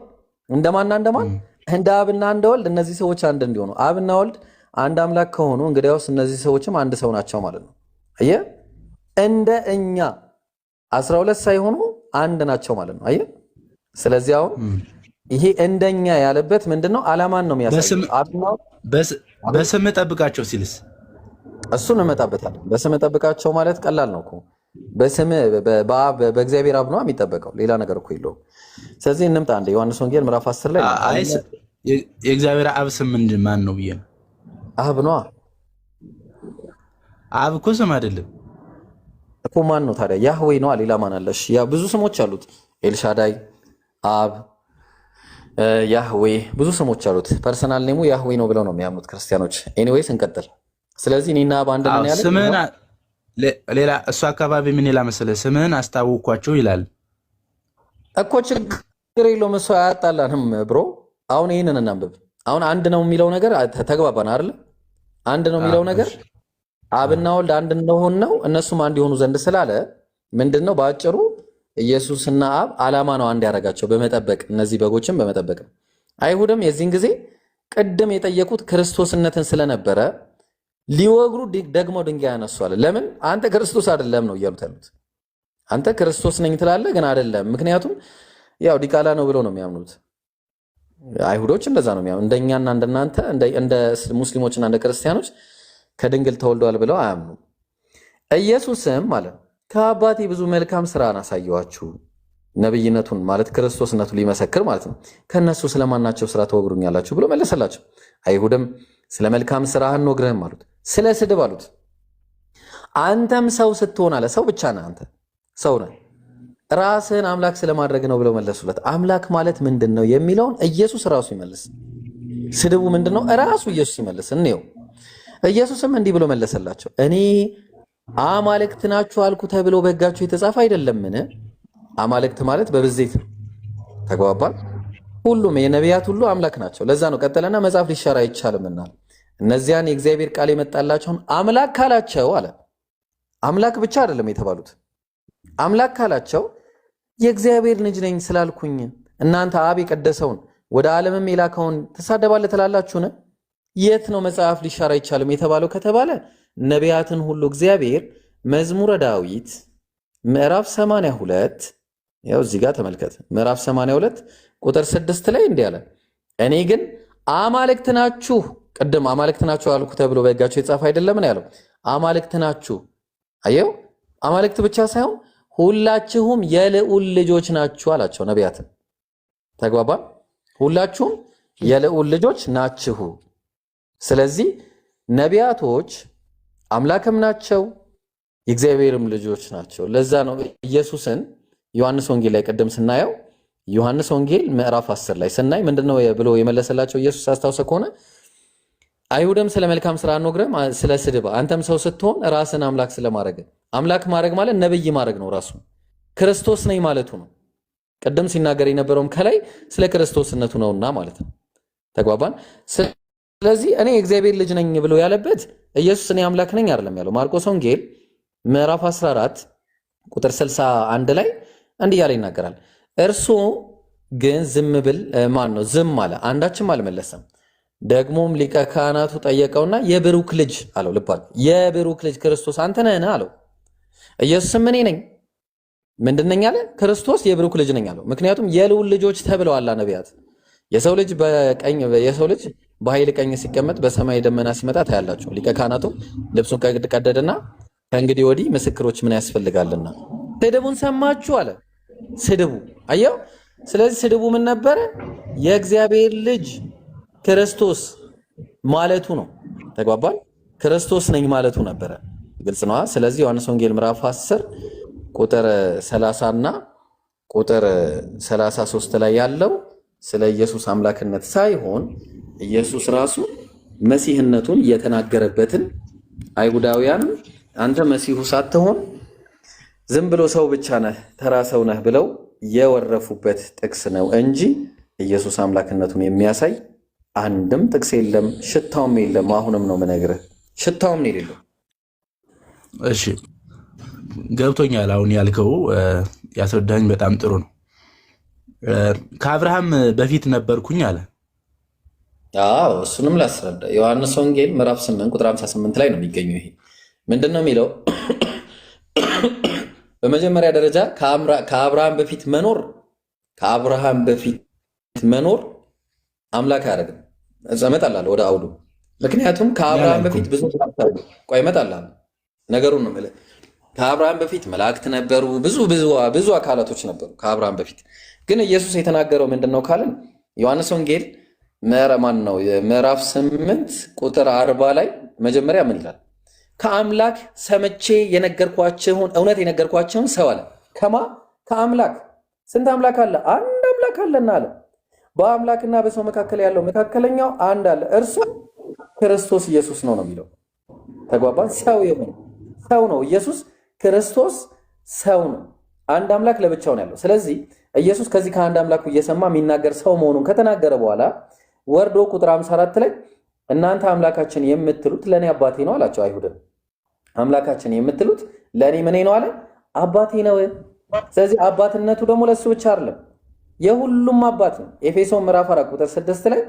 እንደማና እንደማን? እንደ አብና እንደ ወልድ እነዚህ ሰዎች አንድ እንዲሆኑ። አብና ወልድ አንድ አምላክ ከሆኑ እንግዲያውስ እነዚህ ሰዎችም አንድ ሰው ናቸው ማለት ነው። አየህ? እንደ እኛ 12 ሳይሆኑ አንድ ናቸው ማለት ነው። አየህ? ስለዚህ አሁን ይሄ እንደኛ ያለበት ምንድነው? ዓላማን ነው የሚያሳየው። በስም ጠብቃቸው ሲልስ እሱን እንመጣበታለን። በስም ጠብቃቸው ማለት ቀላል ነው እኮ። በስም በእግዚአብሔር አብ ነው የሚጠበቀው፣ ሌላ ነገር እኮ የለውም። ስለዚህ እንምጣ አንዴ ዮሐንስ ወንጌል ምዕራፍ 10 ላይ የእግዚአብሔር አብ ስም ምንድን ማን ነው ብዬ ነው። አብ ነው። አብ እኮ ስም አይደለም እኮ። ማን ነው ታዲያ? ያህዌ ነው። ሌላ ማን አለ? እሺ፣ ያ ብዙ ስሞች አሉት። ኤልሻዳይ፣ አብ፣ ያህዌ፣ ብዙ ስሞች አሉት። ፐርሰናል ኔሙ ያህዌ ነው ብለው ነው የሚያምኑት ክርስቲያኖች። ኤኒዌይስ እንቀጥል። ስለዚህ እኔና አብ አንድ ነን ያለ ስምህን ሌላ እሱ አካባቢ ምን ይላል መሰለህ? ስምህን አስታውኳቸው ይላል እኮ። ችግር የለውም እሱ አያጣላንም ብሮ። አሁን ይህንን እናንብብ። አሁን አንድ ነው የሚለው ነገር ተግባባን አይደል? አንድ ነው የሚለው ነገር አብና ወልድ አንድ እንደሆን ነው፣ እነሱም አንድ የሆኑ ዘንድ ስላለ ምንድነው በአጭሩ ኢየሱስና አብ ዓላማ ነው አንድ ያደረጋቸው በመጠበቅ እነዚህ በጎችን በመጠበቅ ነው። አይሁድም የዚህን ጊዜ ቅድም የጠየቁት ክርስቶስነትን ስለነበረ ሊወግሩ ደግሞ ድንጋይ ያነሷል። ለምን? አንተ ክርስቶስ አይደለም ነው እያሉት ያሉት። አንተ ክርስቶስ ነኝ ትላለህ ግን አይደለም። ምክንያቱም ያው ዲቃላ ነው ብለው ነው የሚያምኑት። አይሁዶች እንደዛ ነው የሚያምኑት። እንደኛና እንደናንተ እንደ ሙስሊሞችና እንደ ክርስቲያኖች ከድንግል ተወልደዋል ብለው አያምኑም። ኢየሱስም ማለት ከአባቴ ብዙ መልካም ስራን አሳየኋችሁ፣ ነብይነቱን ማለት ክርስቶስነቱ ሊመሰክር ማለት ነው። ከነሱ ስለማናቸው ስራ ተወግሩኛላችሁ ብሎ መለሰላቸው። አይሁድም ስለ መልካም ስራህ እንወግርህም አሉት። ስለ ስድብ አሉት። አንተም ሰው ስትሆን አለ። ሰው ብቻ ነህ አንተ፣ ሰው ነህ፣ ራስህን አምላክ ስለማድረግ ነው ብለው መለሱለት። አምላክ ማለት ምንድን ነው የሚለውን ኢየሱስ ራሱ ይመልስ። ስድቡ ምንድን ነው? ራሱ ኢየሱስ ይመልስ። እንየው። ኢየሱስም እንዲህ ብሎ መለሰላቸው፣ እኔ አማልክት ናችሁ አልኩ ተብሎ በሕጋችሁ የተጻፈ አይደለምን? አማልክት ማለት በብዜት ነው። ተግባባል? ሁሉም የነቢያት ሁሉ አምላክ ናቸው። ለዛ ነው ቀጠለና መጽሐፍ ሊሻር አይቻልምና እነዚያን የእግዚአብሔር ቃል የመጣላቸውን አምላክ ካላቸው አለ። አምላክ ብቻ አይደለም የተባሉት። አምላክ ካላቸው የእግዚአብሔር ልጅ ነኝ ስላልኩኝ እናንተ አብ የቀደሰውን ወደ ዓለምም የላከውን ትሳደባለህ ትላላችሁን? የት ነው መጽሐፍ ሊሻር አይቻልም የተባለው ከተባለ ነቢያትን ሁሉ እግዚአብሔር መዝሙረ ዳዊት ምዕራፍ 82 ያው እዚህ ጋር ተመልከት። ምዕራፍ 82 ቁጥር 6 ላይ እንዲህ አለ፣ እኔ ግን አማልክት ናችሁ። ቅድም አማልክት ናችሁ አልኩ ተብሎ በሕጋችሁ የተጻፈ አይደለም ነው ያለው። አማልክት ናችሁ። አየው፣ አማልክት ብቻ ሳይሆን ሁላችሁም የልዑል ልጆች ናችሁ አላቸው ነቢያትን። ተግባባን? ሁላችሁም የልዑል ልጆች ናችሁ። ስለዚህ ነቢያቶች አምላክም ናቸው የእግዚአብሔርም ልጆች ናቸው። ለዛ ነው ኢየሱስን ዮሐንስ ወንጌል ላይ ቀደም ስናየው ዮሐንስ ወንጌል ምዕራፍ 10 ላይ ስናይ ምንድነው ብሎ የመለሰላቸው ኢየሱስ አስታውሰ ከሆነ አይሁድም ስለ መልካም ስራ አንወግረም ስለ ስድብ አንተም ሰው ስትሆን ራስን አምላክ ስለማድረግ አምላክ ማድረግ ማለት ነብይ ማድረግ ነው ራሱ ክርስቶስ ነኝ ማለቱ ነው ቀደም ሲናገር የነበረውም ከላይ ስለ ክርስቶስነቱ ነውና ማለት ነው ተግባባን ስለዚህ እኔ እግዚአብሔር ልጅ ነኝ ብሎ ያለበት ኢየሱስ እኔ አምላክ ነኝ አይደለም ያለው ማርቆስ ወንጌል ምዕራፍ 14 ቁጥር 61 ላይ እንዲህ ያለ ይናገራል እርሱ ግን ዝም ብል ማን ነው ዝም አለ አንዳችም አልመለሰም ደግሞም ሊቀ ካህናቱ ጠየቀውና የብሩክ ልጅ አለው ልባል የብሩክ ልጅ ክርስቶስ አንተ ነህ አለው ኢየሱስም እኔ ነኝ ምንድነኝ አለ ክርስቶስ የብሩክ ልጅ ነኝ አለው ምክንያቱም የልዑል ልጆች ተብለዋል ነቢያት የሰው ልጅ በቀኝ የሰው ልጅ በኃይል ቀኝ ሲቀመጥ በሰማይ ደመና ሲመጣ ታያላችሁ ሊቀ ካህናቱ ልብሱን ቀደደና ከእንግዲህ ወዲህ ምስክሮች ምን ያስፈልጋልና ስድቡን ሰማችሁ አለ ስድቡ አየው ስለዚህ ስድቡ ምን ነበር የእግዚአብሔር ልጅ ክርስቶስ ማለቱ ነው ተግባባል ክርስቶስ ነኝ ማለቱ ነበር ግልጽ ነው ስለዚህ ዮሐንስ ወንጌል ምዕራፍ 10 ቁጥር 30 እና ቁጥር 33 ላይ ያለው ስለ ኢየሱስ አምላክነት ሳይሆን ኢየሱስ ራሱ መሲህነቱን የተናገረበትን አይሁዳውያን አንተ መሲሁ ሳትሆን ዝም ብሎ ሰው ብቻ ነህ ተራ ሰው ነህ ብለው የወረፉበት ጥቅስ ነው እንጂ ኢየሱስ አምላክነቱን የሚያሳይ አንድም ጥቅስ የለም ሽታውም የለም አሁንም ነው መነግርህ ሽታውም የሌለው እሺ ገብቶኛል አሁን ያልከው ያስረዳኝ በጣም ጥሩ ነው ከአብርሃም በፊት ነበርኩኝ አለ አዎ እሱንም ላስረዳ ዮሐንስ ወንጌል ምዕራፍ 8 ቁጥር 58 ላይ ነው የሚገኘው ይሄ ምንድነው የሚለው በመጀመሪያ ደረጃ ከአብርሃም በፊት መኖር አምላክ ያደርግ እመጣለሁ ወደ አውዱ ምክንያቱም ከአብርሃም በፊት ብዙ ቆይ እመጣለሁ ነገሩን ነው ማለት ከአብርሃም በፊት መላእክት ነበሩ ብዙ አካላቶች ነበሩ ከአብርሃም በፊት ግን ኢየሱስ የተናገረው ምንድነው ካለን ዮሐንስ ወንጌል ምዕራፍ 8 ቁጥር 40 ላይ መጀመሪያ ምን ይላል ከአምላክ ሰምቼ እውነት የነገርኳቸውን ሰው አለ ከአምላክ ስንት አምላክ አለ አንድ አምላክ አለና አለ በአምላክና በሰው መካከል ያለው መካከለኛው አንድ አለ እርሱ ክርስቶስ ኢየሱስ ነው የሚለው ተግባባን ሰው ነው ኢየሱስ ክርስቶስ ሰው ነው አንድ አምላክ ለብቻው ነው ያለው ስለዚህ ኢየሱስ ከዚህ ከአንድ አምላኩ እየሰማ የሚናገር ሰው መሆኑን ከተናገረ በኋላ ወርዶ ቁጥር 54 ላይ እናንተ አምላካችን የምትሉት ለኔ አባቴ ነው አላቸው አይሁድን አምላካችን የምትሉት ለኔ ምን ነው አለ አባቴ ነው ስለዚህ አባትነቱ ደግሞ ለሱ ብቻ አይደለም የሁሉም አባት ነው ኤፌሶን ምዕራፍ 4 ቁጥር 6 ላይ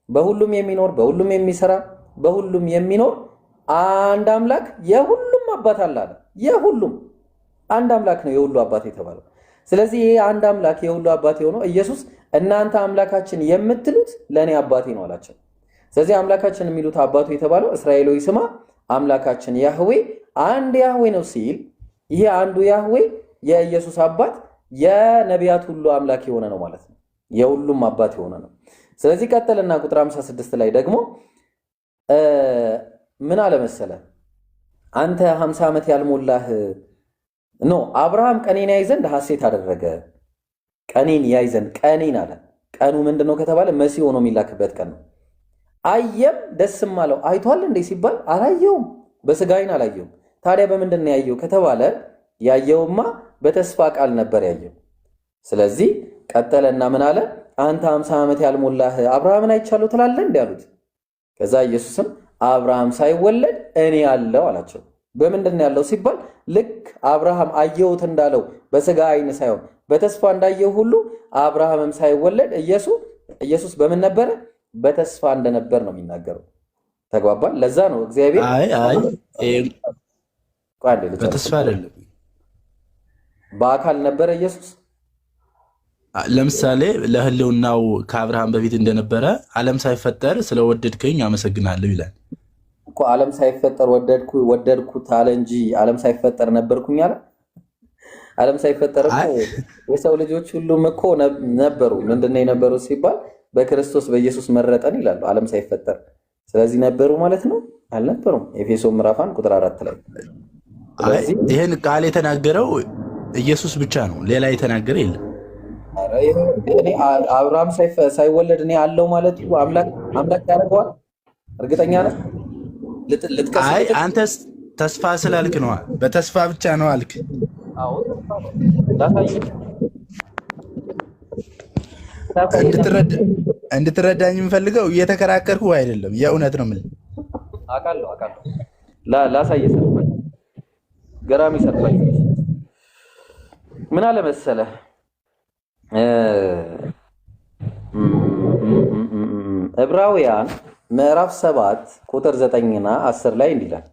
በሁሉም የሚኖር በሁሉም የሚሰራ በሁሉም የሚኖር አንድ አምላክ የሁሉም አባት አለ የሁሉም አንድ አምላክ ነው የሁሉ አባት የተባለው ስለዚህ ይሄ አንድ አምላክ የሁሉ አባት የሆነው ኢየሱስ እናንተ አምላካችን የምትሉት ለኔ አባቴ ነው አላቸው ስለዚህ አምላካችን የሚሉት አባቱ የተባለው እስራኤላዊ ስማ አምላካችን ያህዌ አንድ ያህዌ ነው ሲል ይሄ አንዱ ያህዌ የኢየሱስ አባት የነቢያት ሁሉ አምላክ የሆነ ነው ማለት ነው የሁሉም አባት የሆነ ነው ስለዚህ ቀጠልና ቁጥር 56 ላይ ደግሞ ምን አለ መሰለ አንተ 50 ዓመት ያልሞላህ አብርሃም ቀኔን ያይ ዘንድ ሐሴት አደረገ ቀኔን ያይ ዘንድ ቀኔን አለ ቀኑ ምንድነው ከተባለ መሲህ ሆኖ የሚላክበት ቀን ነው አየም ደስም አለው አይቷል እንዴ ሲባል አላየውም በስጋ ዓይን አላየውም ታዲያ በምንድን ነው ያየው ከተባለ ያየውማ በተስፋ ቃል ነበር ያየው ስለዚህ ቀጠለና ምን አለ አንተ 50 ዓመት ያልሞላህ አብርሃምን አይቻለሁ ትላለህ እንዴ አሉት ከዛ ኢየሱስም አብርሃም ሳይወለድ እኔ ያለው አላቸው በምንድን ነው ያለው ሲባል ልክ አብርሃም አየውት እንዳለው በስጋ ዓይን ሳይሆን በተስፋ እንዳየው ሁሉ አብርሃምም ሳይወለድ ኢየሱስ በምን ነበር በተስፋ እንደነበር ነው የሚናገረው ተግባባን ለዛ ነው እግዚአብሔር በተስፋ አይደለም በአካል ነበር ኢየሱስ ለምሳሌ ለህልውናው ከአብርሃም በፊት እንደነበረ ዓለም ሳይፈጠር ስለወደድከኝ አመሰግናለሁ ይላል እኮ ዓለም ሳይፈጠር ወደድኩት አለ እንጂ ዓለም ሳይፈጠር ነበርኩኝ አለ ዓለም ሳይፈጠር እኮ የሰው ልጆች ሁሉም እኮ ነበሩ ምንድነው የነበሩ ሲባል በክርስቶስ በኢየሱስ መረጠን ይላል ዓለም ሳይፈጠር ስለዚህ ነበሩ ማለት ነው አልነበሩም ኤፌሶን ምዕራፍ 1 ቁጥር 4 ላይ ይሄን ቃል የተናገረው ኢየሱስ ብቻ ነው ሌላ የተናገረ የለም ኧረ እኔ አብርሃም ሳይወለድ እኔ አለው ማለት አምላክ ያደርገዋል። እርግጠኛ ነህ? አይ አንተስ ተስፋ ስላልክ ነው። በተስፋ ብቻ ነው አልክ። እንድትረዳኝ የምፈልገው እየተከራከርኩ አይደለም፣ የእውነት ነው የምልህ። አውቃለሁ ላሳየህ ገራሚ ሰርፕራይዝ ምን አለ መሰለህ፣ ዕብራውያን ምዕራፍ 7 ቁጥር 9 እና 10 ላይ እንዲህ ይላል፣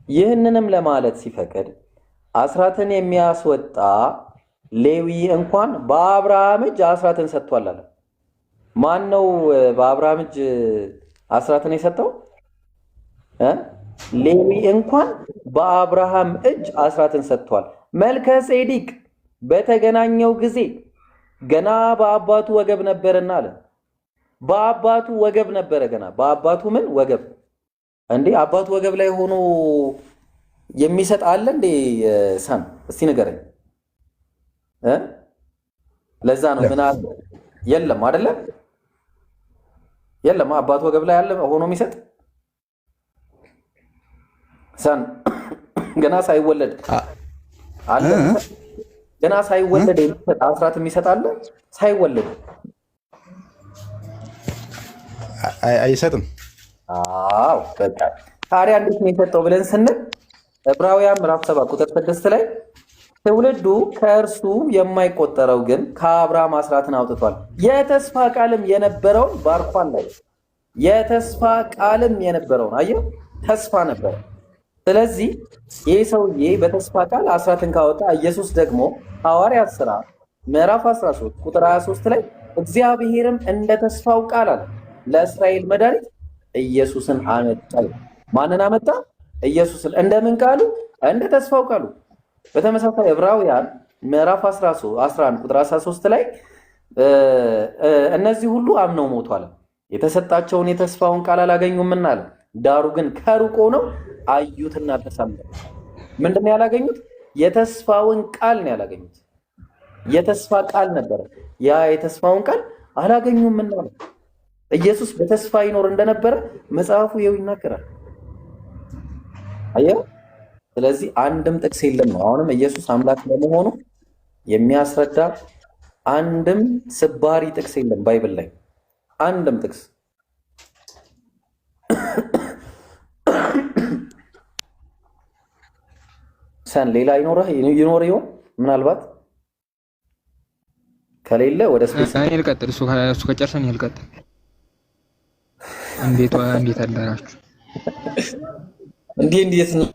ይህንንም ለማለት ሲፈቅድ አስራትን የሚያስወጣ ሌዊ እንኳን በአብርሃም እጅ አስራትን ሰጥቷል አለ። ማን ነው በአብርሃም እጅ አስራትን የሰጠው? ሌዊ እንኳን በአብርሃም እጅ አስራትን ሰጥቷል። መልከ ጼዴቅ በተገናኘው ጊዜ ገና በአባቱ ወገብ ነበርና አለ። በአባቱ ወገብ ነበረ ገና በአባቱ ምን ወገብ እንዴ? አባቱ ወገብ ላይ ሆኖ የሚሰጥ አለ እንዴ? ሳም እስቲ ንገረኝ። ለዛ ነው ምን አለ? የለም አይደለ? የለም አባቱ ወገብ ላይ አለ ሆኖ የሚሰጥ ሳን ገና ሳይወለድ አለ። ገና ሳይወለድ የሚሰጥ አስራት የሚሰጥ አለ? ሳይወለድ አይሰጥም። አዎ በቃ ታዲያ እንዴት ነው የሰጠው ብለን ስንል ዕብራውያን ምዕራፍ 7 ቁጥር 6 ላይ ትውልዱ ከእርሱ የማይቆጠረው ግን ከአብርሃም አስራትን አውጥቷል፣ የተስፋ ቃልም የነበረውን ባርኳል ላይ የተስፋ ቃልም የነበረውን አየህ፣ ተስፋ ነበር። ስለዚህ ይህ ሰውዬ በተስፋ ቃል አስራትን ካወጣ፣ ኢየሱስ ደግሞ ሐዋርያት ሥራ ምዕራፍ 13 ቁጥር 23 ላይ እግዚአብሔርም እንደ ተስፋው ቃል አለ ለእስራኤል መድኃኒት ኢየሱስን አመጣ። ማንን አመጣ? ኢየሱስን። እንደምን ቃሉ? እንደ ተስፋው ቃሉ። በተመሳሳይ ዕብራውያን ምዕራፍ 11 ቁጥር 13 ላይ እነዚህ ሁሉ አምነው ሞቷል፣ የተሰጣቸውን የተስፋውን ቃል አላገኙምና አለ። ዳሩ ግን ከሩቅ ሆነው አዩትና ተሰምተው። ምንድን ነው ያላገኙት? የተስፋውን ቃል ነው ያላገኙት። የተስፋ ቃል ነበረ፣ ያ የተስፋውን ቃል አላገኙምና አለ። ኢየሱስ በተስፋ ይኖር እንደነበረ መጽሐፉ ይኸው ይናገራል። አየህ። ስለዚህ አንድም ጥቅስ የለም ነው አሁንም ኢየሱስ አምላክ ለመሆኑ የሚያስረዳ አንድም ስባሪ ጥቅስ የለም ባይብል ላይ አንድም ጥቅስ። ሰን ሌላ ይኖር ይሆን ምናልባት? ከሌለ ወደ ስፔስ እኔ ልቀጥል። እሱ ከጨርሰን እኔ ልቀጥል። እንዴት አደራችሁ? እንዴት ነው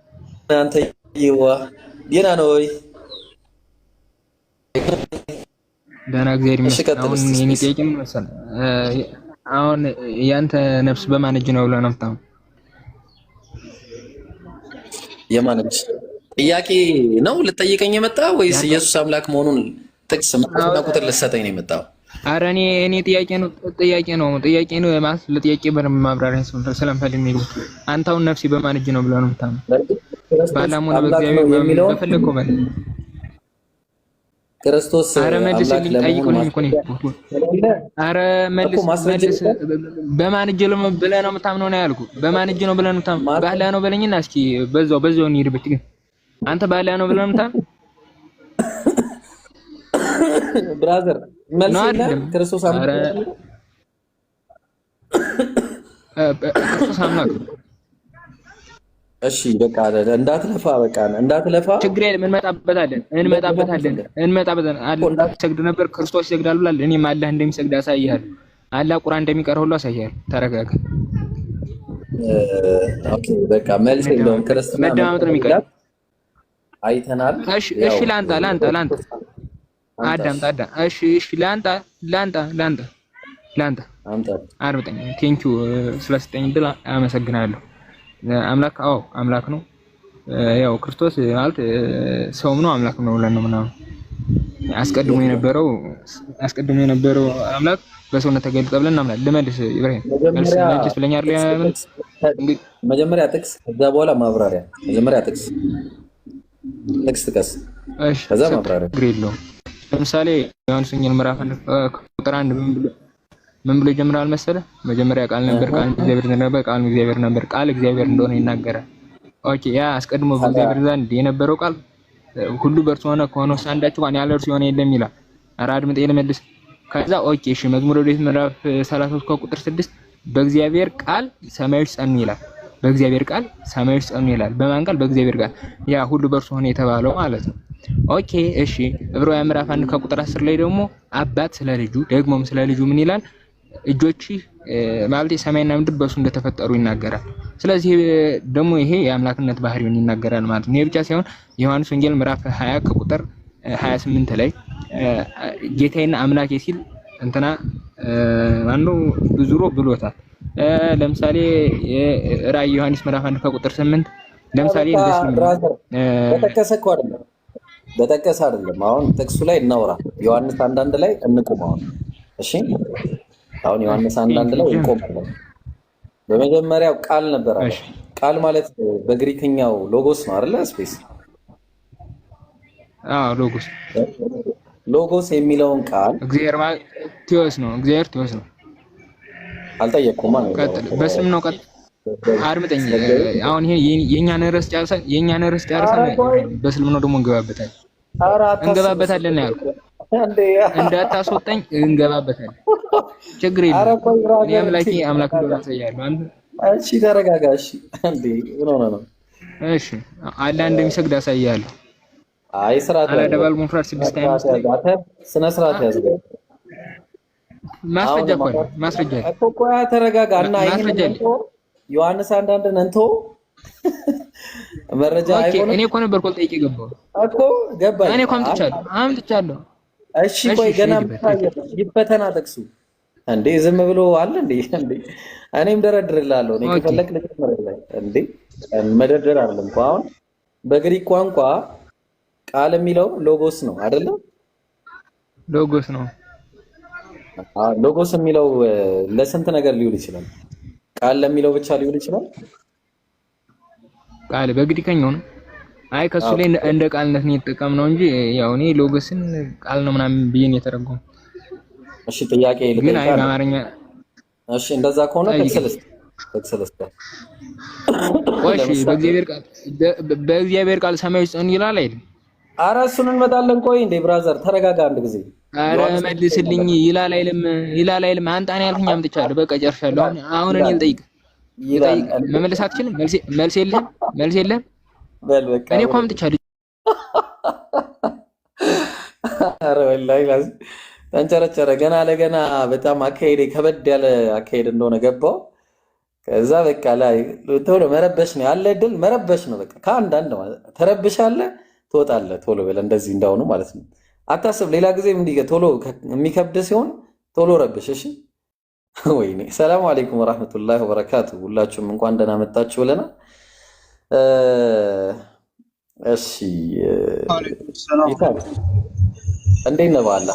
አንተ? ይዋ ደህና ነው ወይ? ደህና እግዚአብሔር ይመስገን። አሁን የኔ ጥያቄ ምን መሰለህ? አሁን ያንተ ነፍስ በማን እጅ ነው ብለህ ነው የምታምነው? የማን እጅ ጥያቄ ነው ልጠይቀኝ የመጣ ወይስ ኢየሱስ አምላክ መሆኑን ጥቅስ እና ቁጥር ልትሰጠኝ ነው የመጣው? ኧረ እኔ ጥያቄ ነው ማለት ለጥያቄ በደንብ ማብራሪያ ስለምፈልግ ነው። አንተ አሁን ነፍሴ በማን እጅ ነው ብለህ ነው የምታምነው? ባላሙ ነው በእግዚአብሔር በፈለከው ማለት ክርስቶስ አምላክ ለመሆኑ እኮ ነው። ኧረ መልስ በማን እጅ ነው ብለህ ነው የምታምነው ነው ያልኩህ። በማን እጅ ነው ብለህ ነው የምታምነው? ባላ ነው በለኝና እስኪ በዛው እንሂድበት። ግን አንተ ባላ ነው ብለህ ነው የምታምነው? ብራዘር መልስ የለም። ክርስቶስ አምላክ እሺ በቃ እንዳትለፋ ችግር የለም። እንመጣበታለን። አላህ ሰግድ ነበር ክርስቶስ ይሰግዳል ብሏል። እኔም አላህ እንደሚሰግድ አሳይሃለሁ። አላህ ቁርአን እንደሚቀር ሁሉ አሳይሃለሁ። ተረጋጋ። ኦኬ በቃ መልስ የለውም። ክርስትና መደማመጥ ነው የሚቀር አይተናል። እሺ ላንጣ አዳምጣ። እሺ ላንጣ አርብጠኝ። ቴንኪው ስለሰጠኝ ድል አመሰግናለሁ። አምላክ ነው። ያው ክርስቶስ ማለት ሰውም ነው አምላክ ነው ብለን ነው ምናምን አስቀድሞ የነበረው አምላክ በሰውነት ተገልጠ ብለን እናምናለን። ልመልስ ኢብራሂም መልስ ብለኛ አይደል? መጀመሪያ ጥቅስ ከዛ በኋላ ማብራሪያ። መጀመሪያ ጥቅስ ጥቀስ፣ እሺ ከዛ ማብራሪያ። ለምሳሌ ዮሐንስ ወንጌል ምዕራፍ 1 ቁጥር 1 ምን ብሎ ይጀምራል መሰለህ? መጀመሪያ ቃል ነበር፣ ቃል እግዚአብሔር ነበር፣ ቃል እግዚአብሔር ነበር፣ ቃል እግዚአብሔር እንደሆነ ይናገራል። ኦኬ፣ ያ አስቀድሞ በእግዚአብሔር ዘንድ የነበረው ቃል ሁሉ በእርሱ ሆነ፣ ከሆነው አንዳች እንኳን ያለ እርሱ የሆነ የለም ይላል። ኧረ አድምጤ ልመልስ። ከዛ ኦኬ እሺ፣ መዝሙረ ዳዊት ምዕራፍ 33 ከቁጥር 6 በእግዚአብሔር ቃል ሰማዮች ጸኑ ይላል። በእግዚአብሔር ቃል ሰማዮች ጸኑ ይላል። በማን ቃል? በእግዚአብሔር ቃል። ያ ሁሉ በእርሱ ሆነ የተባለው ማለት ነው። ኦኬ እሺ፣ ዕብራውያን ምዕራፍ 1 ከቁጥር 10 ላይ ደግሞ አባት ስለ ልጁ ደግሞም ስለ ልጁ ምን ይላል? እጆች ማለት ሰማይና ምድር በሱ እንደተፈጠሩ ይናገራል። ስለዚህ ደግሞ ይሄ የአምላክነት ባህሪውን ይናገራል ማለት ነው። ይሄ ብቻ ሳይሆን የዮሐንስ ወንጌል ምዕራፍ 20 ከቁጥር 28 ላይ ጌታዬና አምላኬ ሲል እንትና ማነው ብዙሮ ብሎታል። ለምሳሌ ራዕይ ዮሐንስ ምዕራፍ 1 ከቁጥር 8 ለምሳሌ በጠቀሰ አይደለም። አሁን ጥቅሱ ላይ እናውራ። ዮሐንስ 1:1 ላይ እንቁም አሁን። እሺ አሁን ዮሐንስ 1:1 ላይ እንቆማለን። በመጀመሪያው ቃል ነበር አለ። ቃል ማለት በግሪክኛው ሎጎስ ነው አይደለ? ስፔስ ሎጎስ ሎጎስ የሚለውን ቃል እግዚአብሔር ማለት ቴዎስ ነው። እግዚአብሔር ቴዎስ ነው። አልጠየቅኩም ማለት ነው። በስም ነው። አድምጠኝ። አሁን ይሄ የኛን ርዕስ ጨርሰን በስልም ነው ደግሞ እንገባበታለን ነው ያልኩት። እንዳታስወጣኝ እንገባበታለን። ችግር የለም። እኔ አምላክ እንደሆነ አሳያለሁ። እሺ ተረጋጋ። እሺ እንዴ ምን ሆነ ነው? እሺ አላህ እንደሚሰግድ አሳያለሁ። አይ ስርዓት አላ ደባል ሙፍራድ 6 ስነ ስርዓት ያዝ። ማስረጃ እኮ ቆያ ተረጋጋ እና ይሄን ዮሐንስ 1:1 ነንቶ መረጃ አይሆንም። እኔ እኮ ነበር ቆል ጠይቄ ገባው እኮ ገባኝ። እኔ እኮ አምጥቻለሁ። እሺ ቆይ ገና ይፈተና ጥቅሱ እንዴ ዝም ብሎ አለ እንዴ? እኔም ደረድርልሃለሁ። እኔ ከፈለክ ልጨምርልህ እንዴ መደርደር አይደለም እኮ አሁን በግሪክ ቋንቋ ቃል የሚለው ሎጎስ ነው አይደለም? ሎጎስ ነው። ሎጎስ የሚለው ለስንት ነገር ሊውል ይችላል? ቃል ለሚለው ብቻ ሊውል ይችላል? ቃል በግሪከኛው ነው። አይ ከሱ ላይ እንደ ቃልነት ነው የተጠቀምነው እንጂ ያው እኔ ሎጎስን ቃል ነው ምናምን ብዬን የተረጎመው። እሺ ጥያቄ ግን አይ በአማርኛ እሺ እንደዛ ከሆነ ተክሰለስ ወይስ በእግዚአብሔር ቃል ሰማዮች ጸኑ ይላል አይደል? ኧረ እሱን እንመጣለን። ቆይ እንዴ ብራዘር ተረጋጋ አንድ ጊዜ። ኧረ መልስልኝ። ይላል አይልም አንተ እኔ ያልኩኝ አምጥቻለሁ። በቃ ጨርሻለሁ። አሁን እኔ ልጠይቅ መመለስ አትችልም? መልስ የለም። በል በቃ እኔ እኮ አምጥቻለሁ። ኧረ ወላሂ ላዝ ተንጨረጨረ። ገና ለገና በጣም አካሄድ ከበድ ያለ አካሄድ እንደሆነ ገባው። ከዛ በቃ ላይ ቶሎ መረበሽ ነው ያለ ድል መረበሽ ነው። በቃ ከአንዳንድ ተረብሻለህ ትወጣለህ ቶሎ ብለህ እንደዚህ እንዳሁኑ ማለት ነው። አታስብ። ሌላ ጊዜም እንዲህ ቶሎ የሚከብድ ሲሆን ቶሎ ረብሽ። እሺ ወይኔ። ሰላም አለይኩም ወራህመቱላሂ ወበረካቱ። ሁላችሁም እንኳን ደህና መጣችሁ ብለናል። እሺ እንዴት ነህ? በኋላ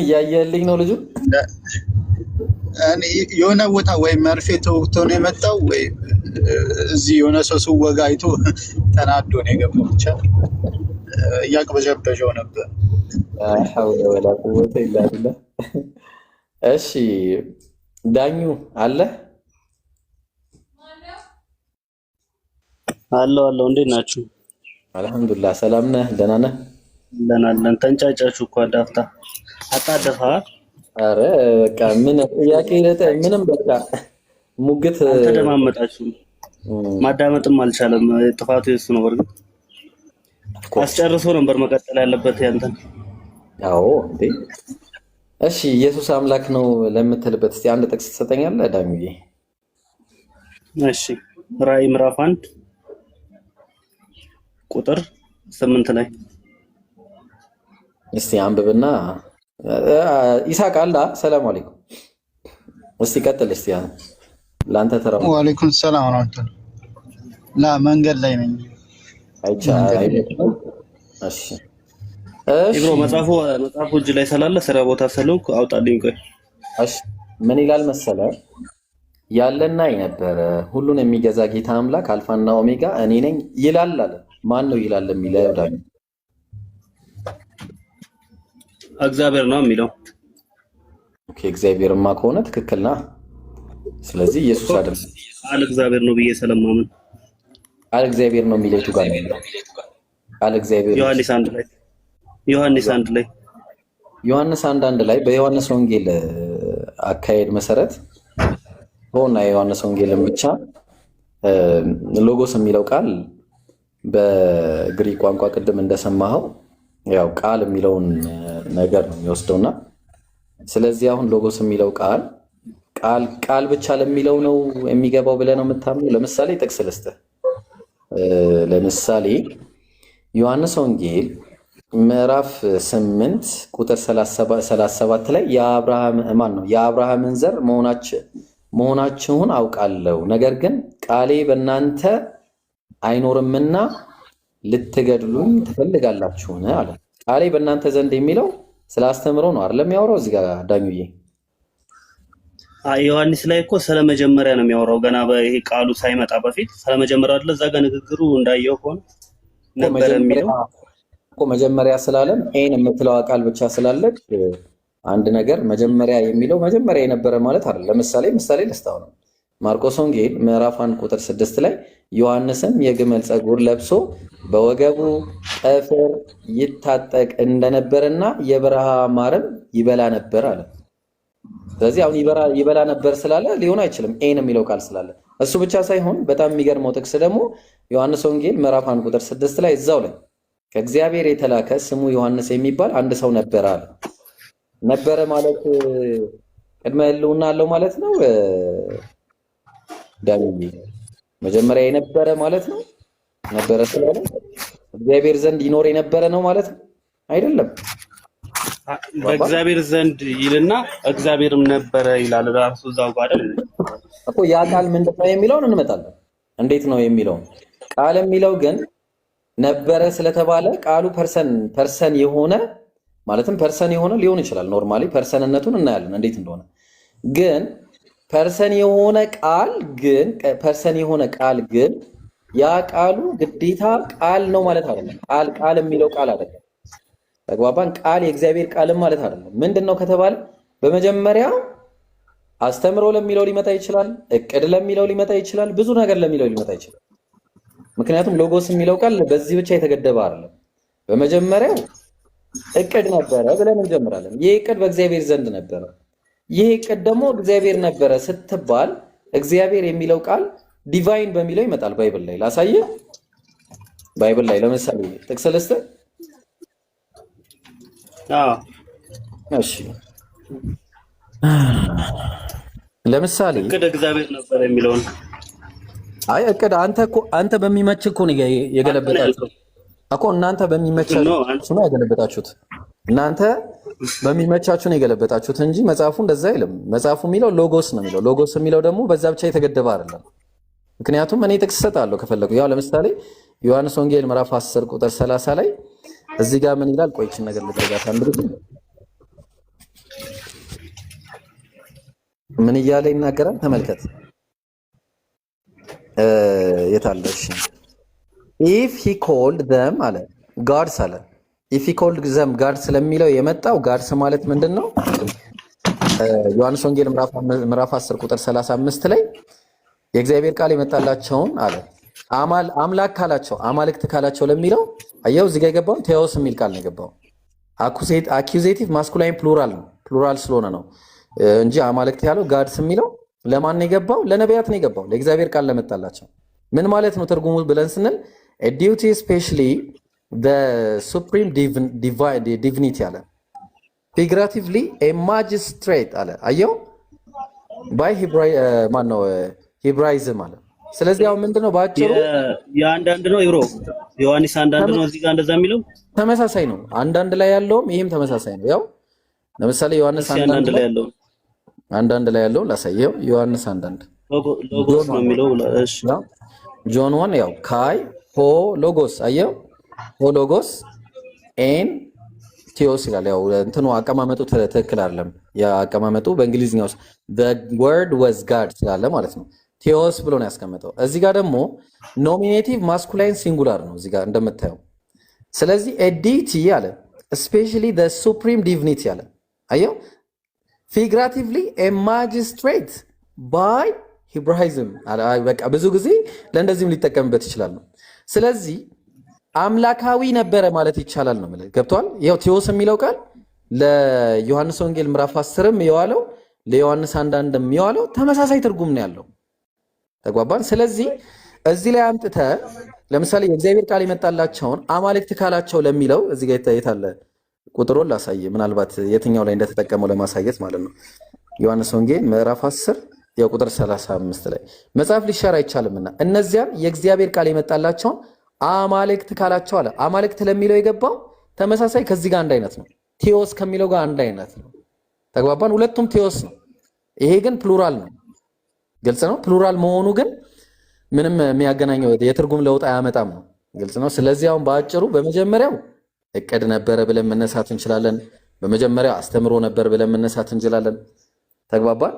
እያየህልኝ ነው ልጁ የሆነ ቦታ ወይ መርፌ ተወግቶ ነው የመጣው ወይ እዚህ የሆነ ሰው ሲወጋ አይቶ ተናዶ ነው የገባው። ብቻ እያቅበዘበዘው ነበር። ሐውለ ወላ ቁወተ ኢላ ቢላህ። እሺ ዳኙ አለ አለው። እንዴት ናችሁ? አልሐምዱሊላህ። ሰላም ነህ? ደህና ነህ? ለናለን ተንጫጫችሁ እኮ አዳፍታ አጣደፋ። አረ በቃ ምን ጥያቄ ምንም በቃ ሙግት አልተደማመጣችሁም። ማዳመጥም አልቻለም። ጥፋቱ የሱ ነው። በርግጥ አስጨርሶ ነበር መቀጠል ያለበት ያንተን። አዎ እንዴ። እሺ ኢየሱስ አምላክ ነው ለምትልበት እስቲ አንድ ጥቅስ ትሰጠኛለህ ዳኙዬ? እሺ ራዕይ ምዕራፍ 1 ቁጥር 8 ላይ እስቲ አንብብና ኢሳቅ አላ ሰላም አለይኩም። እስቲ ቀጥል እስቲ ላንተ ተራው። ወአለይኩም ሰላም ወራህመቱላህ። ላ መንገድ ላይ ነኝ። እሺ ኢብሮ መጽሐፉ እጅ ላይ ስላለ ስራ ቦታ ስለሆንኩ አውጣልኝ። ቆይ እሺ ምን ይላል መሰለ? ያለና የነበረ ሁሉን የሚገዛ ጌታ አምላክ አልፋና ኦሜጋ እኔ ነኝ ይላል አለ። ማን ነው ይላል የሚለው ዳኝ? እግዚአብሔር ነው የሚለው። ኦኬ እግዚአብሔርማ ከሆነ ትክክል ና። ስለዚህ ኢየሱስ አይደለም ቃል እግዚአብሔር ነው ብዬ ስለማምን ቃል እግዚአብሔር ነው የሚለው የቱ ጋር ነው? ቃል እግዚአብሔር ዮሐንስ 1 ላይ ዮሐንስ 1 ላይ በዮሐንስ ወንጌል አካሄድ መሰረት ሆና የዮሐንስ ወንጌልን ብቻ ሎጎስ የሚለው ቃል በግሪክ ቋንቋ ቅድም እንደሰማኸው ያው ቃል የሚለውን ነገር ነው የሚወስደውና ስለዚህ አሁን ሎጎስ የሚለው ቃል ብቻ ለሚለው ነው የሚገባው ብለህ ነው የምታምነው? ለምሳሌ ጥቅስ ልስጥህ። ለምሳሌ ዮሐንስ ወንጌል ምዕራፍ 8 ቁጥር 37 ላይ የአብርሃምን ዘር መሆናችሁን አውቃለሁ፣ ነገር ግን ቃሌ በእናንተ አይኖርምና ልትገድሉኝ ትፈልጋላችሁን አለ። ቃሌ በእናንተ ዘንድ የሚለው ስለ አስተምሮ ነው አይደለም የሚያወራው እዚህ ጋር ዳኙዬ። ዮሐንስ ላይ እኮ ስለመጀመሪያ ነው የሚያወራው። ገና በይሄ ቃሉ ሳይመጣ በፊት ስለመጀመሪያ አይደለ? እዛ ጋር ንግግሩ እንዳየው ሆነ ነበር የሚለው እኮ መጀመሪያ ስላለም ኤን የምትለው ቃል ብቻ ስላለች አንድ ነገር መጀመሪያ የሚለው መጀመሪያ የነበረ ማለት አይደለም። ምሳሌ ልስታው ነው። ማርቆስ ወንጌል ምዕራፍ 1 ቁጥር 6 ላይ ዮሐንስም የግመል ፀጉር ለብሶ በወገቡ ጠፍር ይታጠቅ እንደነበረና የበረሃ ማርም ይበላ ነበር አለ። ስለዚህ አሁን ይበላ ነበር ስላለ ሊሆን አይችልም ኤን የሚለው ቃል ስላለ። እሱ ብቻ ሳይሆን በጣም የሚገርመው ጥቅስ ደግሞ ዮሐንስ ወንጌል ምዕራፍ 1 ቁጥር 6 ላይ እዛው ላይ ከእግዚአብሔር የተላከ ስሙ ዮሐንስ የሚባል አንድ ሰው ነበረ አለ። ነበረ ማለት ቅድመ ሕልውና አለው ማለት ነው። ዳንኤል መጀመሪያ የነበረ ማለት ነው። ነበረ ስላለ እግዚአብሔር ዘንድ ይኖር የነበረ ነው ማለት ነው አይደለም። በእግዚአብሔር ዘንድ ይልና እግዚአብሔርም ነበረ ይላል ራሱ እዛው ጋር አይደል እኮ። ያ ቃል ምንድነው የሚለውን እንመጣለን። እንዴት ነው የሚለው ቃል የሚለው ግን ነበረ ስለተባለ ቃሉ ፐርሰን የሆነ ማለትም ፐርሰን የሆነ ሊሆን ይችላል። ኖርማሊ ፐርሰንነቱን እናያለን እንዴት እንደሆነ። ግን ፐርሰን የሆነ ቃል ግን ያ ቃሉ ግዴታ ቃል ነው ማለት አይደለም። ቃል የሚለው ቃል አይደለም። ተግባባን? ቃል የእግዚአብሔር ቃልም ማለት አይደለም። ምንድነው ከተባለ በመጀመሪያ አስተምሮ ለሚለው ሊመጣ ይችላል፣ እቅድ ለሚለው ሊመጣ ይችላል፣ ብዙ ነገር ለሚለው ሊመጣ ይችላል። ምክንያቱም ሎጎስ የሚለው ቃል በዚህ ብቻ የተገደበ አይደለም። በመጀመሪያው እቅድ ነበረ ብለን እንጀምራለን። ይህ እቅድ በእግዚአብሔር ዘንድ ነበረ። ይህ እቅድ ደግሞ እግዚአብሔር ነበረ ስትባል እግዚአብሔር የሚለው ቃል ዲቫይን በሚለው ይመጣል። ባይብል ላይ ላሳየ። ባይብል ላይ ለምሳሌ ጥቅስ ልስጥህ። እሺ ለምሳሌ እቅድ እግዚአብሔር ነበር የሚለውን እቅድ አንተ በሚመች እኮ ነው የገለበጣችሁት እኮ። እናንተ በሚመቻችሁ ነው የገለበጣችሁት። እናንተ በሚመቻችሁ ነው የገለበጣችሁት እንጂ መጽሐፉ እንደዛ አይልም። መጽሐፉ የሚለው ሎጎስ ነው የሚለው። ሎጎስ የሚለው ደግሞ በዛ ብቻ የተገደበ አይደለም። ምክንያቱም እኔ ጥቅስ እሰጣለሁ ከፈለጉ። ያው ለምሳሌ ዮሐንስ ወንጌል ምዕራፍ 10 ቁጥር 30 ላይ እዚህ ጋር ምን ይላል? ቆይችን ነገር ልትረጋታ አንብብ። ምን እያለ ይናገራል? ተመልከት። የታለሽ if he called them አለ ጋድስ አለ። if he called them ጋድስ ስለሚለው የመጣው ጋድስ ማለት ምንድነው? ዮሐንስ ወንጌል ምዕራፍ 10 ቁጥር 35 ላይ የእግዚአብሔር ቃል የመጣላቸውን አለ አምላክ ካላቸው አማልክት ካላቸው ለሚለው አየው እዚህ ጋር የገባው ቴዎስ የሚል ቃል ነው የገባው። አኩዜቲቭ ማስኩላይን ፕሉራል ስለሆነ ነው እንጂ አማልክት ያለው ጋድስ የሚለው ለማን ነው የገባው? ለነቢያት ነው የገባው፣ ለእግዚአብሔር ቃል ለመጣላቸው። ምን ማለት ነው ትርጉሙ ብለን ስንል ዲዩቲ ስፔሻሊ ሱፕሪም ዲቪኒቲ አለ። ፊግራቲቭሊ ማጅስትሬት አለ። አየው ባይ ማነው ሂብራይዝም አለ። ስለዚህ አሁን ምንድነው ባጭሩ የአንዳንድ ነው ይብሮ ዮሐንስ አንዳንድ ነው እዚህ ጋር እንደዛ የሚለው ተመሳሳይ ነው። አንዳንድ ላይ ያለውም ይሄም ተመሳሳይ ነው። ያው ለምሳሌ ዮሐንስ አንዳንድ ላይ ያለው ላሳየው። ዮሐንስ አንዳንድ ሎጎስ ነው የሚለው። እሺ ጆን 1 ያው ካይ ሆ ሎጎስ አየው ሆ ሎጎስ ኤን ቴዎስ ይላል። ያው እንትኑ አቀማመጡ ትክክል አይደለም። ያ አቀማመጡ በእንግሊዝኛው the word was God ስላለ ማለት ነው ቴዎስ ብሎ ነው ያስቀመጠው። እዚህ ጋር ደግሞ ኖሚኔቲቭ ማስኩላይን ሲንጉላር ነው እዚህ ጋር እንደምታየው። ስለዚህ ኤዲቲ አለ especially the supreme divinity ያለ አየው figuratively a magistrate by Hebraism በቃ ብዙ ጊዜ ለእንደዚህም ሊጠቀምበት ይችላል ነው። ስለዚህ አምላካዊ ነበረ ማለት ይቻላል ነው ማለት ገብቷል። ይሄው ቴዎስ የሚለው ቃል ለዮሐንስ ወንጌል ምዕራፍ 10ም የዋለው ለዮሐንስ 1:1ም የዋለው ተመሳሳይ ትርጉም ነው ያለው። ተግባባን። ስለዚህ እዚህ ላይ አምጥተ ለምሳሌ የእግዚአብሔር ቃል የመጣላቸውን አማልክት ካላቸው ለሚለው እዚህ ጋር የታለ ቁጥሩን ላሳየ፣ ምናልባት የትኛው ላይ እንደተጠቀመው ለማሳየት ማለት ነው። ዮሐንስ ወንጌል ምዕራፍ 10 የቁጥር 35 ላይ መጽሐፍ ሊሻር አይቻልምና እነዚያም የእግዚአብሔር ቃል የመጣላቸውን አማልክት ካላቸው አለ። አማልክት ለሚለው የገባው ተመሳሳይ ከዚህ ጋር አንድ አይነት ነው። ቴዎስ ከሚለው ጋር አንድ አይነት ነው። ተግባባን። ሁለቱም ቴዎስ ነው። ይሄ ግን ፕሉራል ነው። ግልጽ ነው። ፕሉራል መሆኑ ግን ምንም የሚያገናኘው የትርጉም ለውጥ አያመጣም ነው። ግልጽ ነው። ስለዚህ አሁን በአጭሩ በመጀመሪያው እቅድ ነበረ ብለን መነሳት እንችላለን። በመጀመሪያው አስተምሮ ነበር ብለን መነሳት እንችላለን። ተግባባን።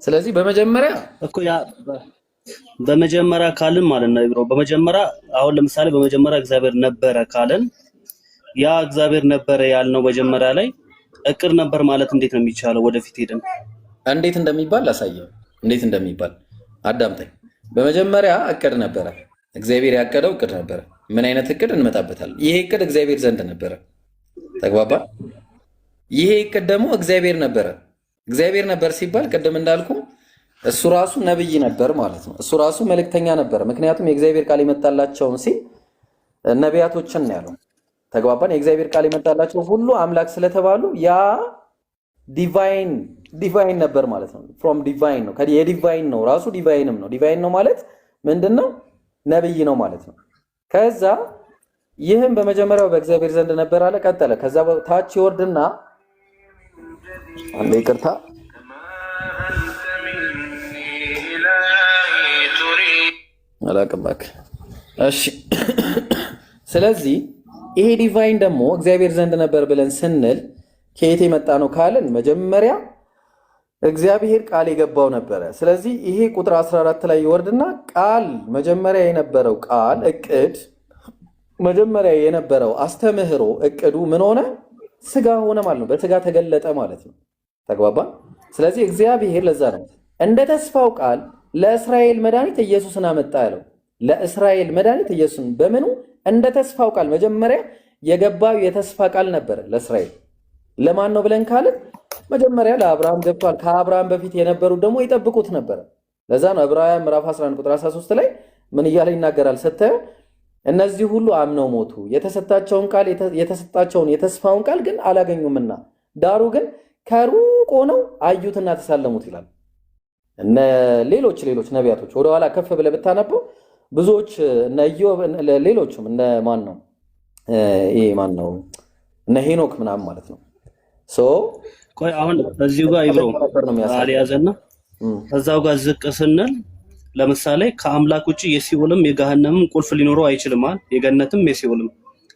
ስለዚህ በመጀመሪያ እኮ ያ በመጀመሪያ ካልን ማለት ነው ብሮ በመጀመሪያ አሁን ለምሳሌ በመጀመሪያ እግዚአብሔር ነበረ ካልን ያ እግዚአብሔር ነበረ ያልነው መጀመሪያ ላይ እቅድ ነበር ማለት እንዴት ነው የሚቻለው? ወደፊት ሄደን እንዴት እንደሚባል ላሳየው። እንዴት እንደሚባል አዳምጠኝ። በመጀመሪያ እቅድ ነበረ። እግዚአብሔር ያቀደው እቅድ ነበረ። ምን አይነት እቅድ እንመጣበታለን። ይሄ እቅድ እግዚአብሔር ዘንድ ነበረ። ተግባባ። ይሄ እቅድ ደግሞ እግዚአብሔር ነበረ። እግዚአብሔር ነበር ሲባል ቅድም እንዳልኩ እሱ ራሱ ነብይ ነበር ማለት ነው። እሱ ራሱ መልእክተኛ ነበር። ምክንያቱም የእግዚአብሔር ቃል የመጣላቸውን ሲል ነቢያቶችን ነው ያለው። ተግባባን። የእግዚአብሔር ቃል የመጣላቸው ሁሉ አምላክ ስለተባሉ ያ ዲቫይን ነበር ማለት ነው። ፍሮም ዲቫይን ነው፣ የዲቫይን ነው ራሱ ዲቫይንም ነው። ዲቫይን ነው ማለት ምንድነው? ነብይ ነው ማለት ነው። ከዛ ይህም በመጀመሪያው በእግዚአብሔር ዘንድ ነበር አለ። ቀጠለ። ከዛ ታች ይወርድና አንዴ ይቅርታ አላቅባክ። እሺ ስለዚህ ይሄ ዲቫይን ደግሞ እግዚአብሔር ዘንድ ነበር ብለን ስንል ከየት የመጣ ነው ካልን መጀመሪያ እግዚአብሔር ቃል የገባው ነበረ። ስለዚህ ይሄ ቁጥር 14 ላይ ይወርድና ቃል መጀመሪያ የነበረው ቃል እቅድ መጀመሪያ የነበረው አስተምህሮ እቅዱ ምን ሆነ? ስጋ ሆነ ማለት ነው። በስጋ ተገለጠ ማለት ነው። ተግባባ። ስለዚህ እግዚአብሔር ለዛ ነው እንደ ተስፋው ቃል ለእስራኤል መድኃኒት ኢየሱስን አመጣ ያለው። ለእስራኤል መድኃኒት ኢየሱስን በምኑ? እንደ ተስፋው ቃል መጀመሪያ የገባው የተስፋ ቃል ነበረ ለእስራኤል። ለማን ነው ብለን ካልን መጀመሪያ ለአብርሃም ገብቷል። ከአብርሃም በፊት የነበሩት ደግሞ ይጠብቁት ነበረ። ለዛ ነው ዕብራውያን ምዕራፍ 11 ቁጥር 13 ላይ ምን እያለ ይናገራል ስታዩ? እነዚህ ሁሉ አምነው ሞቱ፣ የተሰጣቸውን የተስፋውን ቃል ግን አላገኙምና ዳሩ ግን ከሩቅ ሆነው አዩትና ተሳለሙት ይላል። እነ ሌሎች ነቢያቶች ወደኋላ ከፍ ብለህ ብታነበው ብዙዎች እነ ኢዮብ ሌሎችም እነ ማን ነው እነ ሄኖክ ምናምን ማለት ነው። ቆይ አሁን እዚሁ ጋር ይብሮ አልያዘና እዛው ጋር ዝቅ ስንል ለምሳሌ ከአምላክ ውጪ የሲኦልም የገሃነምም ቁልፍ ሊኖረው አይችልም አይደል? የገነትም የሲኦልም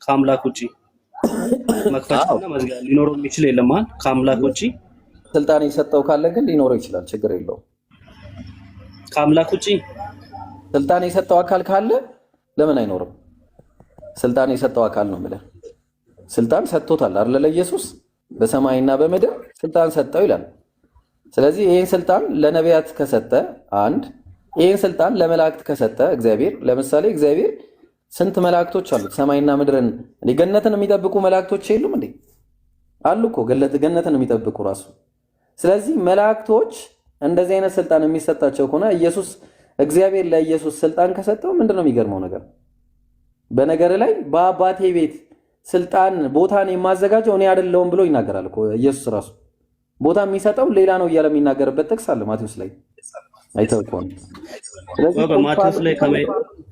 ከአምላክ ውጪ መክፈቻና መዝጊያ ሊኖረው የሚችል የለም አይደል? ከአምላክ ውጪ ስልጣን የሰጠው ካለ ግን ሊኖረው ይችላል፣ ችግር የለውም። ከአምላክ ውጪ ስልጣን የሰጠው አካል ካለ ለምን አይኖርም? ስልጣን የሰጠው አካል ነው ብለህ ስልጣን ሰጥቶታል አይደል? ለኢየሱስ በሰማይና በምድር ስልጣን ሰጠው ይላል። ስለዚህ ይሄን ስልጣን ለነቢያት ከሰጠ አንድ፣ ይሄን ስልጣን ለመላእክት ከሰጠ እግዚአብሔር፣ ለምሳሌ እግዚአብሔር ስንት መላእክቶች አሉት? ሰማይና ምድርን ገነትን የሚጠብቁ መላእክቶች የሉም እንዴ? አሉ እኮ ገነትን የሚጠብቁ ራሱ። ስለዚህ መላእክቶች እንደዚህ አይነት ስልጣን የሚሰጣቸው ከሆነ ኢየሱስ እግዚአብሔር ለኢየሱስ ስልጣን ከሰጠው ምንድነው የሚገርመው ነገር? በነገር ላይ በአባቴ ቤት ስልጣን ቦታን የማዘጋጀው እኔ አይደለሁም ብሎ ይናገራል እኮ ኢየሱስ ራሱ። ቦታ የሚሰጠው ሌላ ነው እያለ የሚናገርበት ጥቅስ አለ ማቴዎስ ላይ አይተው ከሆነ። ስለዚህ በማቴዎስ ላይ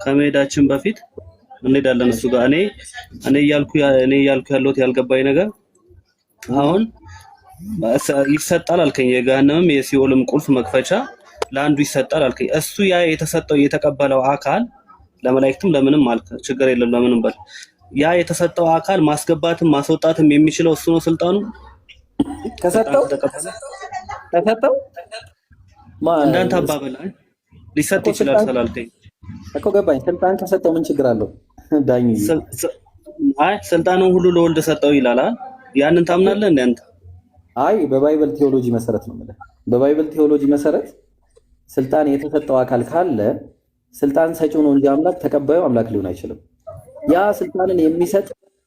ከመሄዳችን በፊት እንሄዳለን እሱ ጋር እኔ እያልኩ ያለሁት ያልገባኝ ነገር አሁን ይሰጣል አልከኝ፣ የገሃነምም የሲኦልም ቁልፍ መክፈቻ ለአንዱ ይሰጣል አልከኝ። እሱ ያ የተሰጠው የተቀበለው አካል ለመላእክትም ለምንም አልከ፣ ችግር የለም ለምንም በል። ያ የተሰጠው አካል ማስገባትም ማስወጣትም የሚችለው እሱ ነው ስልጣኑ። ከሰጠው እንዳንተ አባበል ሊሰጥ ይችላል ስላልከኝ እኮ ገባኝ። ስልጣን ከሰጠው ምን ችግር አለው? ዳኝ አይ ስልጣኑን ሁሉ ለወልድ ሰጠው ይላል። ያንን ታምናለህ እንዴ አንተ? አይ በባይብል ቴዎሎጂ መሰረት ነው ማለት። በባይብል ቴዎሎጂ መሰረት ስልጣን የተሰጠው አካል ካለ ስልጣን ሰጪው ነው እንጂ አምላክ ተቀባዩ አምላክ ሊሆን አይችልም። ያ ስልጣንን የሚሰጥ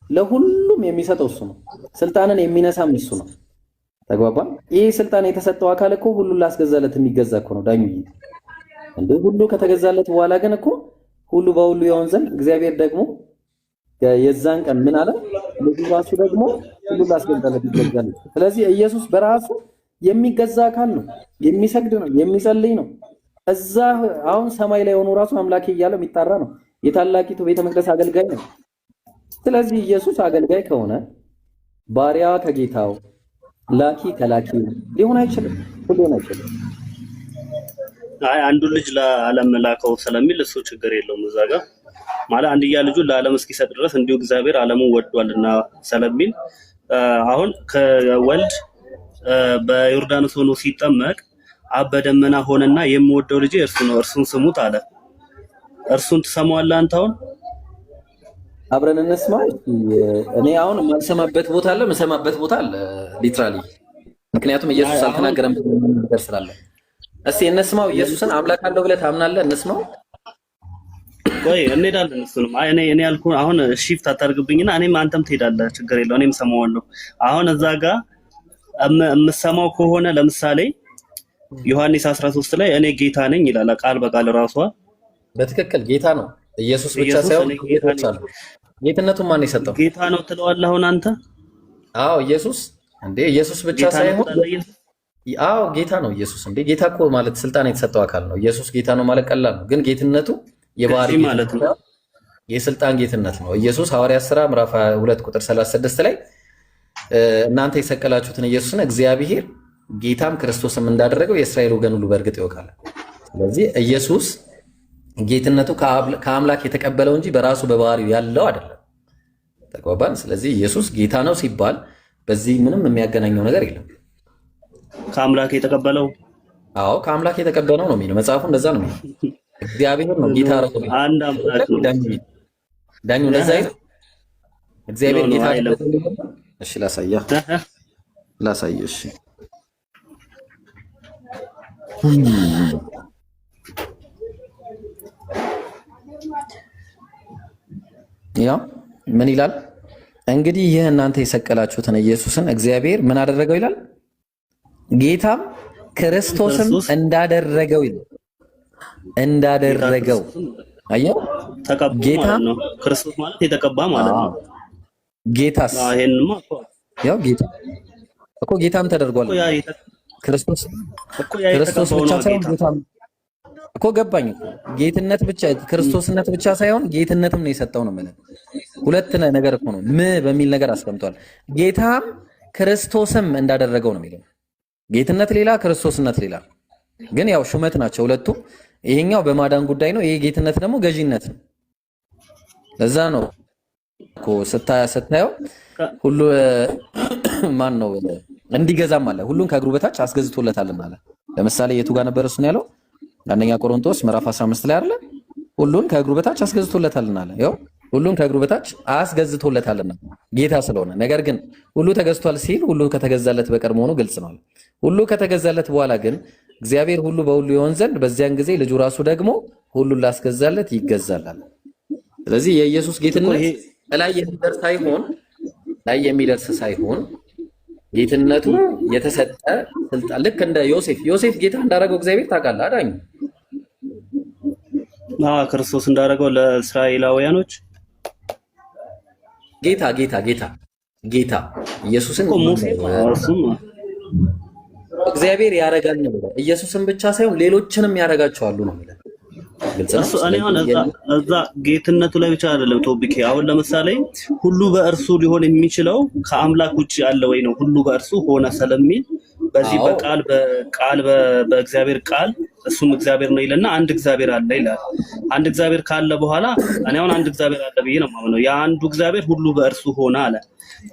ለሁሉም የሚሰጠው እሱ ነው። ስልጣንን የሚነሳም እሱ ነው። ተግባባ። ይህ ስልጣን የተሰጠው አካል እኮ ሁሉን ላስገዛለት የሚገዛ እኮ ነው ዳኙ። እንደ ሁሉ ከተገዛለት በኋላ ግን እኮ ሁሉ በሁሉ ይሆን ዘንድ እግዚአብሔር ደግሞ የዛን ቀን ምን አለ? ልጁ ራሱ ደግሞ ሁሉ ላስገዛለት ይገዛል። ስለዚህ ኢየሱስ በራሱ የሚገዛ አካል ነው፣ የሚሰግድ ነው፣ የሚጸልይ ነው። እዛ አሁን ሰማይ ላይ ሆኖ ራሱ አምላኬ እያለ የሚጣራ ነው። የታላቂቱ ቤተ መቅደስ አገልጋይ ነው። ስለዚህ ኢየሱስ አገልጋይ ከሆነ ባሪያ ከጌታው ላኪ ከላኪው ሊሆን አይችልም፣ ሊሆን አይችልም። አይ አንዱ ልጅ ለዓለም ላከው ስለሚል እሱ ችግር የለውም። እዛ ጋር ማለት አንድያ ልጁ ለዓለም እስኪሰጥ ድረስ እንዲሁ እግዚአብሔር ዓለሙን ወዷልና ስለሚል አሁን ከወልድ በዮርዳኖስ ሆኖ ሲጠመቅ አብ በደመና ሆነና የምወደው ልጅ እርሱ ነው እርሱን ስሙት አለ። እርሱን ትሰማዋለህ አንተ? አሁን አብረን እንስማው። እኔ አሁን የማልሰማበት ቦታ አለ፣ የምሰማበት ቦታ አለ ሊትራሊ። ምክንያቱም ኢየሱስ አልተናገረም ነገር ስላለ። እስቲ እንስማው። ኢየሱስን አምላክ አለው ብለህ ታምናለህ? እንስማው። ቆይ እንሄዳለን። እሱንም አይ እኔ ያልኩህ አሁን ሺፍት አታርግብኝና እኔም አንተም ትሄዳለህ፣ ችግር የለውም። እኔም ሰማዋለሁ። አሁን እዛ ጋር የምሰማው ከሆነ ለምሳሌ ዮሐንስ 13 ላይ እኔ ጌታ ነኝ ይላል ቃል በቃል ራሷ። በትክክል ጌታ ነው ኢየሱስ ብቻ ሳይሆን ጌቶች አሉ። ጌትነቱን ማን የሰጠው? ጌታ ነው ትለዋለህ አሁን አንተ? አዎ ኢየሱስ እንዴ ኢየሱስ ብቻ ሳይሆን አዎ ጌታ ነው ኢየሱስ። እንዴ ጌታ እኮ ማለት ስልጣን የተሰጠው አካል ነው። ኢየሱስ ጌታ ነው ማለት ቀላል ነው፣ ግን ጌትነቱ የባህሪ ማለት ነው፣ የስልጣን ጌትነት ነው። ኢየሱስ ሐዋርያት ሥራ ምዕራፍ 2 ቁጥር 36 ላይ እናንተ የሰቀላችሁትን ኢየሱስን እግዚአብሔር ጌታም ክርስቶስም እንዳደረገው የእስራኤል ወገን ሁሉ በእርግጥ ይወቃል። ስለዚህ ኢየሱስ ጌትነቱ ከአምላክ የተቀበለው እንጂ በራሱ በባህሪው ያለው አይደለም። ተግባባን? ስለዚህ ኢየሱስ ጌታ ነው ሲባል በዚህ ምንም የሚያገናኘው ነገር የለም። ከአምላክ የተቀበለው አዎ ከአምላክ የተቀበለው ነው የሚለው መጽሐፉ፣ እንደዛ ነው የሚለው። እግዚአብሔር ነው ጌታ አረገው አንድ አምላክ ነው ዳኙ ለዛ ይል እግዚአብሔር ጌታ አይደለም። እሺ ላሳየህ እሺ ያው ምን ይላል እንግዲህ ይህ እናንተ የሰቀላችሁትን ኢየሱስን እግዚአብሔር ምን አደረገው ይላል፣ ጌታም ክርስቶስም እንዳደረገው ይላል። እንዳደረገው አየው፣ ጌታ ነው ክርስቶስ ማለት የተቀባ ማለት ነው። ጌታስ ይሄንማ ያው ጌታ እኮ ጌታም ተደርጓል። ክርስቶስ ብቻ ሳይሆን ጌታም እኮ ገባኝ። ጌትነት ብቻ ክርስቶስነት ብቻ ሳይሆን ጌትነትም ነው የሰጠው ነው ማለት ሁለት ነገር እኮ ነው። በሚል ነገር አስቀምጧል። ጌታም ክርስቶስም እንዳደረገው ነው የሚለው። ጌትነት ሌላ፣ ክርስቶስነት ሌላ፣ ግን ያው ሹመት ናቸው ሁለቱም። ይሄኛው በማዳን ጉዳይ ነው፣ ይሄ ጌትነት ደግሞ ገዢነት ነው። ለዛ ነው እኮ ስታየው ሁሉ ማን ነው እንዲገዛም አለ፣ ሁሉን ከእግሩ በታች አስገዝቶለታልና አለ። ለምሳሌ የቱ ጋር ነበር እሱን ያለው? አንደኛ ቆሮንቶስ ምዕራፍ 15 ላይ አይደለ? ሁሉን ከእግሩ በታች አስገዝቶለታልና አለ። ያው ሁሉን ከእግሩ በታች አስገዝቶለታልና ጌታ ስለሆነ። ነገር ግን ሁሉ ተገዝቷል ሲል ሁሉ ከተገዛለት በቀር መሆኑ ግልጽ ነው። ሁሉ ከተገዛለት በኋላ ግን እግዚአብሔር ሁሉ በሁሉ ይሆን ዘንድ በዚያን ጊዜ ልጁ ራሱ ደግሞ ሁሉን ላስገዛለት ይገዛላል። ስለዚህ የኢየሱስ ጌትነት ላይ የሚደርስ ሳይሆን ጌትነቱ የተሰጠ ስልጣን፣ ልክ እንደ ዮሴፍ ጌታ እንዳደረገው እግዚአብሔር ታውቃለህ አዳኝ ክርስቶስ እንዳደረገው ለእስራኤላውያኖች ጌታ ኢየሱስን እግዚአብሔር ያደርጋል ነው። ኢየሱስን ብቻ ሳይሆን ሌሎችንም ያደርጋቸዋል ነው ማለት እሱ እኔ አሁን እዛ ጌትነቱ ላይ ብቻ አይደለም ቶፒክ። አሁን ለምሳሌ ሁሉ በእርሱ ሊሆን የሚችለው ከአምላክ ውጭ ያለ ወይ ነው ሁሉ በእርሱ ሆነ ስለሚል በዚህ በእግዚአብሔር ቃል እሱም እግዚአብሔር ነው ይልና አንድ እግዚአብሔር አለ ይላል። አንድ እግዚአብሔር ካለ በኋላ እኔ አሁን አንድ እግዚአብሔር አለ ብዬ ነው የማምነው። ያ አንዱ እግዚአብሔር ሁሉ በእርሱ ሆነ አለ።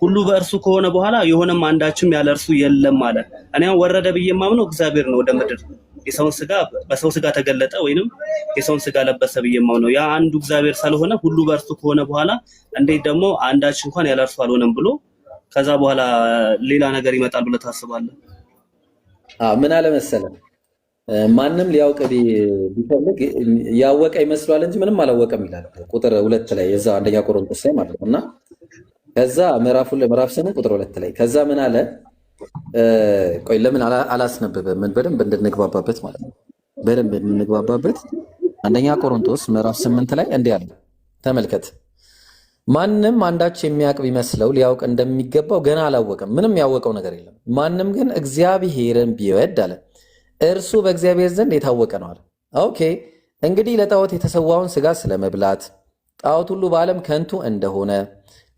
ሁሉ በእርሱ ከሆነ በኋላ የሆነም አንዳችም ያለ እርሱ የለም አለ። እኔ አሁን ወረደ ብዬ የማምነው እግዚአብሔር ነው ወደ ምድር የሰውን ስጋ በሰው ስጋ ተገለጠ ወይንም የሰውን ስጋ ለበሰ ብዬማው ነው። ያ አንዱ እግዚአብሔር ስለሆነ ሁሉ በእርሱ ከሆነ በኋላ እንዴት ደግሞ አንዳች እንኳን ያለ እርሱ አልሆነም ብሎ ከዛ በኋላ ሌላ ነገር ይመጣል ብለህ ታስባለህ? ምን አለ መሰለህ ማንም ሊያውቅ ቢፈልግ ያወቀ ይመስሏል እንጂ ምንም አላወቀም ይላል ቁጥር 2 ላይ የዛ አንደኛ ቆሮንቶስ ላይ ማለት ነውና ከዛ ምዕራፍ 8 ቁጥር 2 ላይ ከዛ ምን አለ ቆይ ለምን አላስነበበም በደንብ እንድንግባባበት ማለት ነው በደንብ እንድንግባባበት አንደኛ ቆሮንቶስ ምዕራፍ 8 ላይ እንዲህ አለ ተመልከት ማንም አንዳች የሚያውቅ ቢመስለው ሊያውቅ እንደሚገባው ገና አላወቀም ምንም ያወቀው ነገር የለም ማንም ግን እግዚአብሔርን ቢወድ አለ እርሱ በእግዚአብሔር ዘንድ የታወቀ ነው አለ ኦኬ እንግዲህ ለጣዖት የተሰዋውን ስጋ ስለመብላት ጣዖት ሁሉ በዓለም ከንቱ እንደሆነ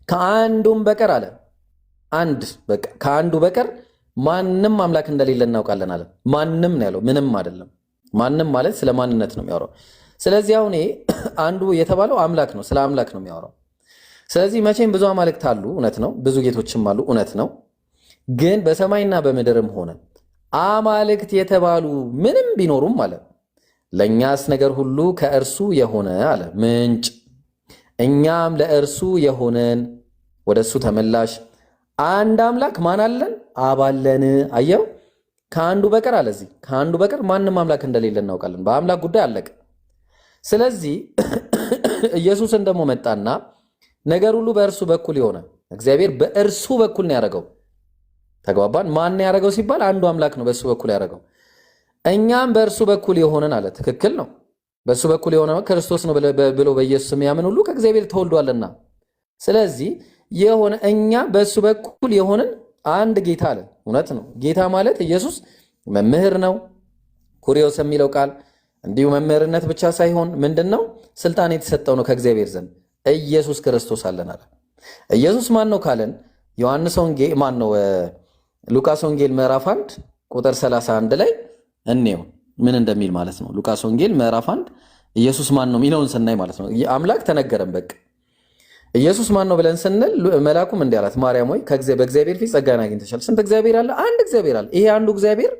ከአንዱም በቀር አለ አንድ በቃ ከአንዱ በቀር ማንም አምላክ እንደሌለ እናውቃለን አለ ማንም ነው ያለው ምንም አይደለም ማንም ማለት ስለ ማንነት ነው የሚያወራው ስለዚህ አሁን አንዱ የተባለው አምላክ ነው ስለ አምላክ ነው የሚያወራው ስለዚህ መቼም ብዙ አማልክት አሉ እውነት ነው ብዙ ጌቶችም አሉ እውነት ነው ግን በሰማይና በምድርም ሆነ አማልክት የተባሉ ምንም ቢኖሩም አለ ለኛስ ነገር ሁሉ ከእርሱ የሆነ አለ ምንጭ እኛም ለእርሱ የሆነን ወደሱ ተመላሽ አንድ አምላክ ማን አለን አብ አለን አየው ከአንዱ በቀር አለዚህ ከአንዱ በቀር ማንም አምላክ እንደሌለ እናውቃለን በአምላክ ጉዳይ አለቀ ስለዚህ ኢየሱስን ደግሞ መጣና ነገር ሁሉ በእርሱ በኩል የሆነ እግዚአብሔር በእርሱ በኩል ነው ያደረገው ተግባባን ማን ያደረገው ሲባል አንዱ አምላክ ነው በእሱ በኩል ያደረገው እኛም በእርሱ በኩል የሆነን አለ ትክክል ነው በእሱ በኩል የሆነ ክርስቶስ ነው ብሎ በኢየሱስ ስም ያምን ሁሉ ከእግዚአብሔር ተወልዷልና ስለዚህ የሆነ እኛ በእሱ በኩል የሆነን አንድ ጌታ አለ እውነት ነው ጌታ ማለት ኢየሱስ መምህር ነው ኩሪዮስ የሚለው ቃል እንዲሁ መምህርነት ብቻ ሳይሆን ምንድነው ስልጣን የተሰጠው ነው ከእግዚአብሔር ዘንድ ኢየሱስ ክርስቶስ አለን አለ ኢየሱስ ማን ነው ካለን ዮሐንስ ወንጌል ማን ነው ሉቃስ ወንጌል ምዕራፍ 1 ቁጥር 31 ላይ እንየው ምን እንደሚል ማለት ነው ሉቃስ ወንጌል ምዕራፍ 1 ኢየሱስ ማን ነው ሚለውን ስናይ ማለት ነው አምላክ ተነገረን በቃ ኢየሱስ ማን ነው ብለን ስንል መልአኩም እንዲህ አላት ማርያም ሆይ በእግዚአብሔር ፊት ጸጋን አግኝተሻል ስንት እግዚአብሔር አለ አንድ እግዚአብሔር አለ ይሄ አንዱ እግዚአብሔር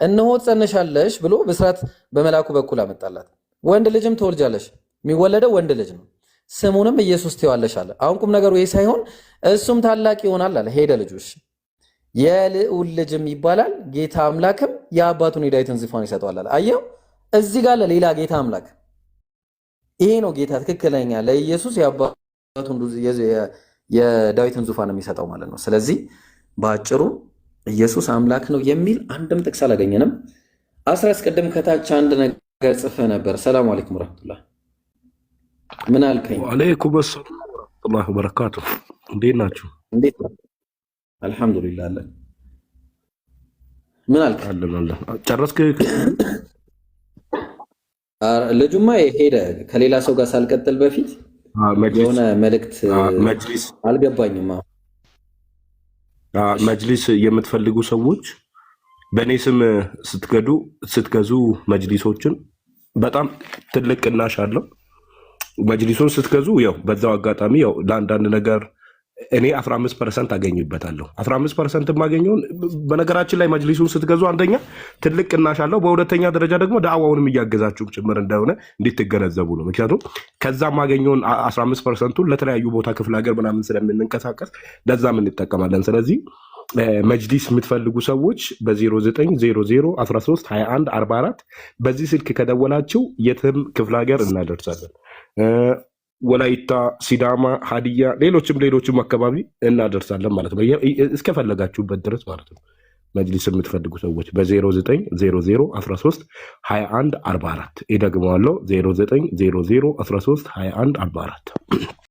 እነሆ ትጸንሻለሽ ብሎ ብስራት በመልአኩ በኩል አመጣላት ወንድ ልጅም ትወልጃለሽ የሚወለደው ወንድ ልጅ ነው ስሙንም ኢየሱስ ትይዋለሽ አለ አሁን ቁም ነገሩ ይሄ ሳይሆን እሱም ታላቅ ይሆናል አለ ሄደ ልጆች የልዑል ልጅም ይባላል ጌታ አምላክም የአባቱን የዳዊትን ዙፋን ይሰጠዋል አለ አየው እዚህ ጋር ለሌላ ጌታ አምላክ ይሄ ነው ጌታ ትክክለኛ ለኢየሱስ የዳዊትን ዙፋን የሚሰጠው ማለት ነው ስለዚህ በአጭሩ ኢየሱስ አምላክ ነው የሚል አንድም ጥቅስ አላገኘንም አስቀድም ከታች አንድ ነገር ጽፈ ነበር ሰላም አለይኩም ወራህመቱላህ ምን አልከኝ ወአለይኩም ሰላም ወራህመቱላሂ ወበረካቱ እንዴት ናችሁ እንዴት አልহামዱሊላህ አለ ምን አልከኝ ጨረስክ ልጁማ ሄደ ከሌላ ሰው ጋር ሳልቀጥል በፊት የሆነ መልእክት መጅሊስ አልገባኝም መጅሊስ የምትፈልጉ ሰዎች በእኔ ስም ስትገዙ መጅሊሶችን በጣም ትልቅ ቅናሽ አለው መጅሊሱን ስትገዙ ያው በዛው አጋጣሚ ያው ለአንዳንድ ነገር እኔ 15% አገኝበታለሁ 15% የማገኘውን በነገራችን ላይ መጅሊሱን ስትገዙ አንደኛ ትልቅ ቅናሽ አለው በሁለተኛ ደረጃ ደግሞ ዳዕዋውንም እያገዛችሁ ጭምር እንደሆነ እንድትገነዘቡ ነው ምክንያቱም ከዛ ማገኘውን 15%ን ለተለያዩ ቦታ ክፍለ ሀገር ምናምን ስለምንንቀሳቀስ ለዛም እንጠቀማለን ስለዚህ መጅሊስ የምትፈልጉ ሰዎች በ0900132144 በዚህ ስልክ ከደወላችሁ የትም ክፍለ ሀገር እናደርሳለን ወላይታ ሲዳማ ሀዲያ ሌሎችም አካባቢ እናደርሳለን ማለት ነው እስከፈለጋችሁበት ድረስ ማለት ነው መጅሊስ የምትፈልጉ ሰዎች በ0900132144 ይደግመዋለሁ 0900132144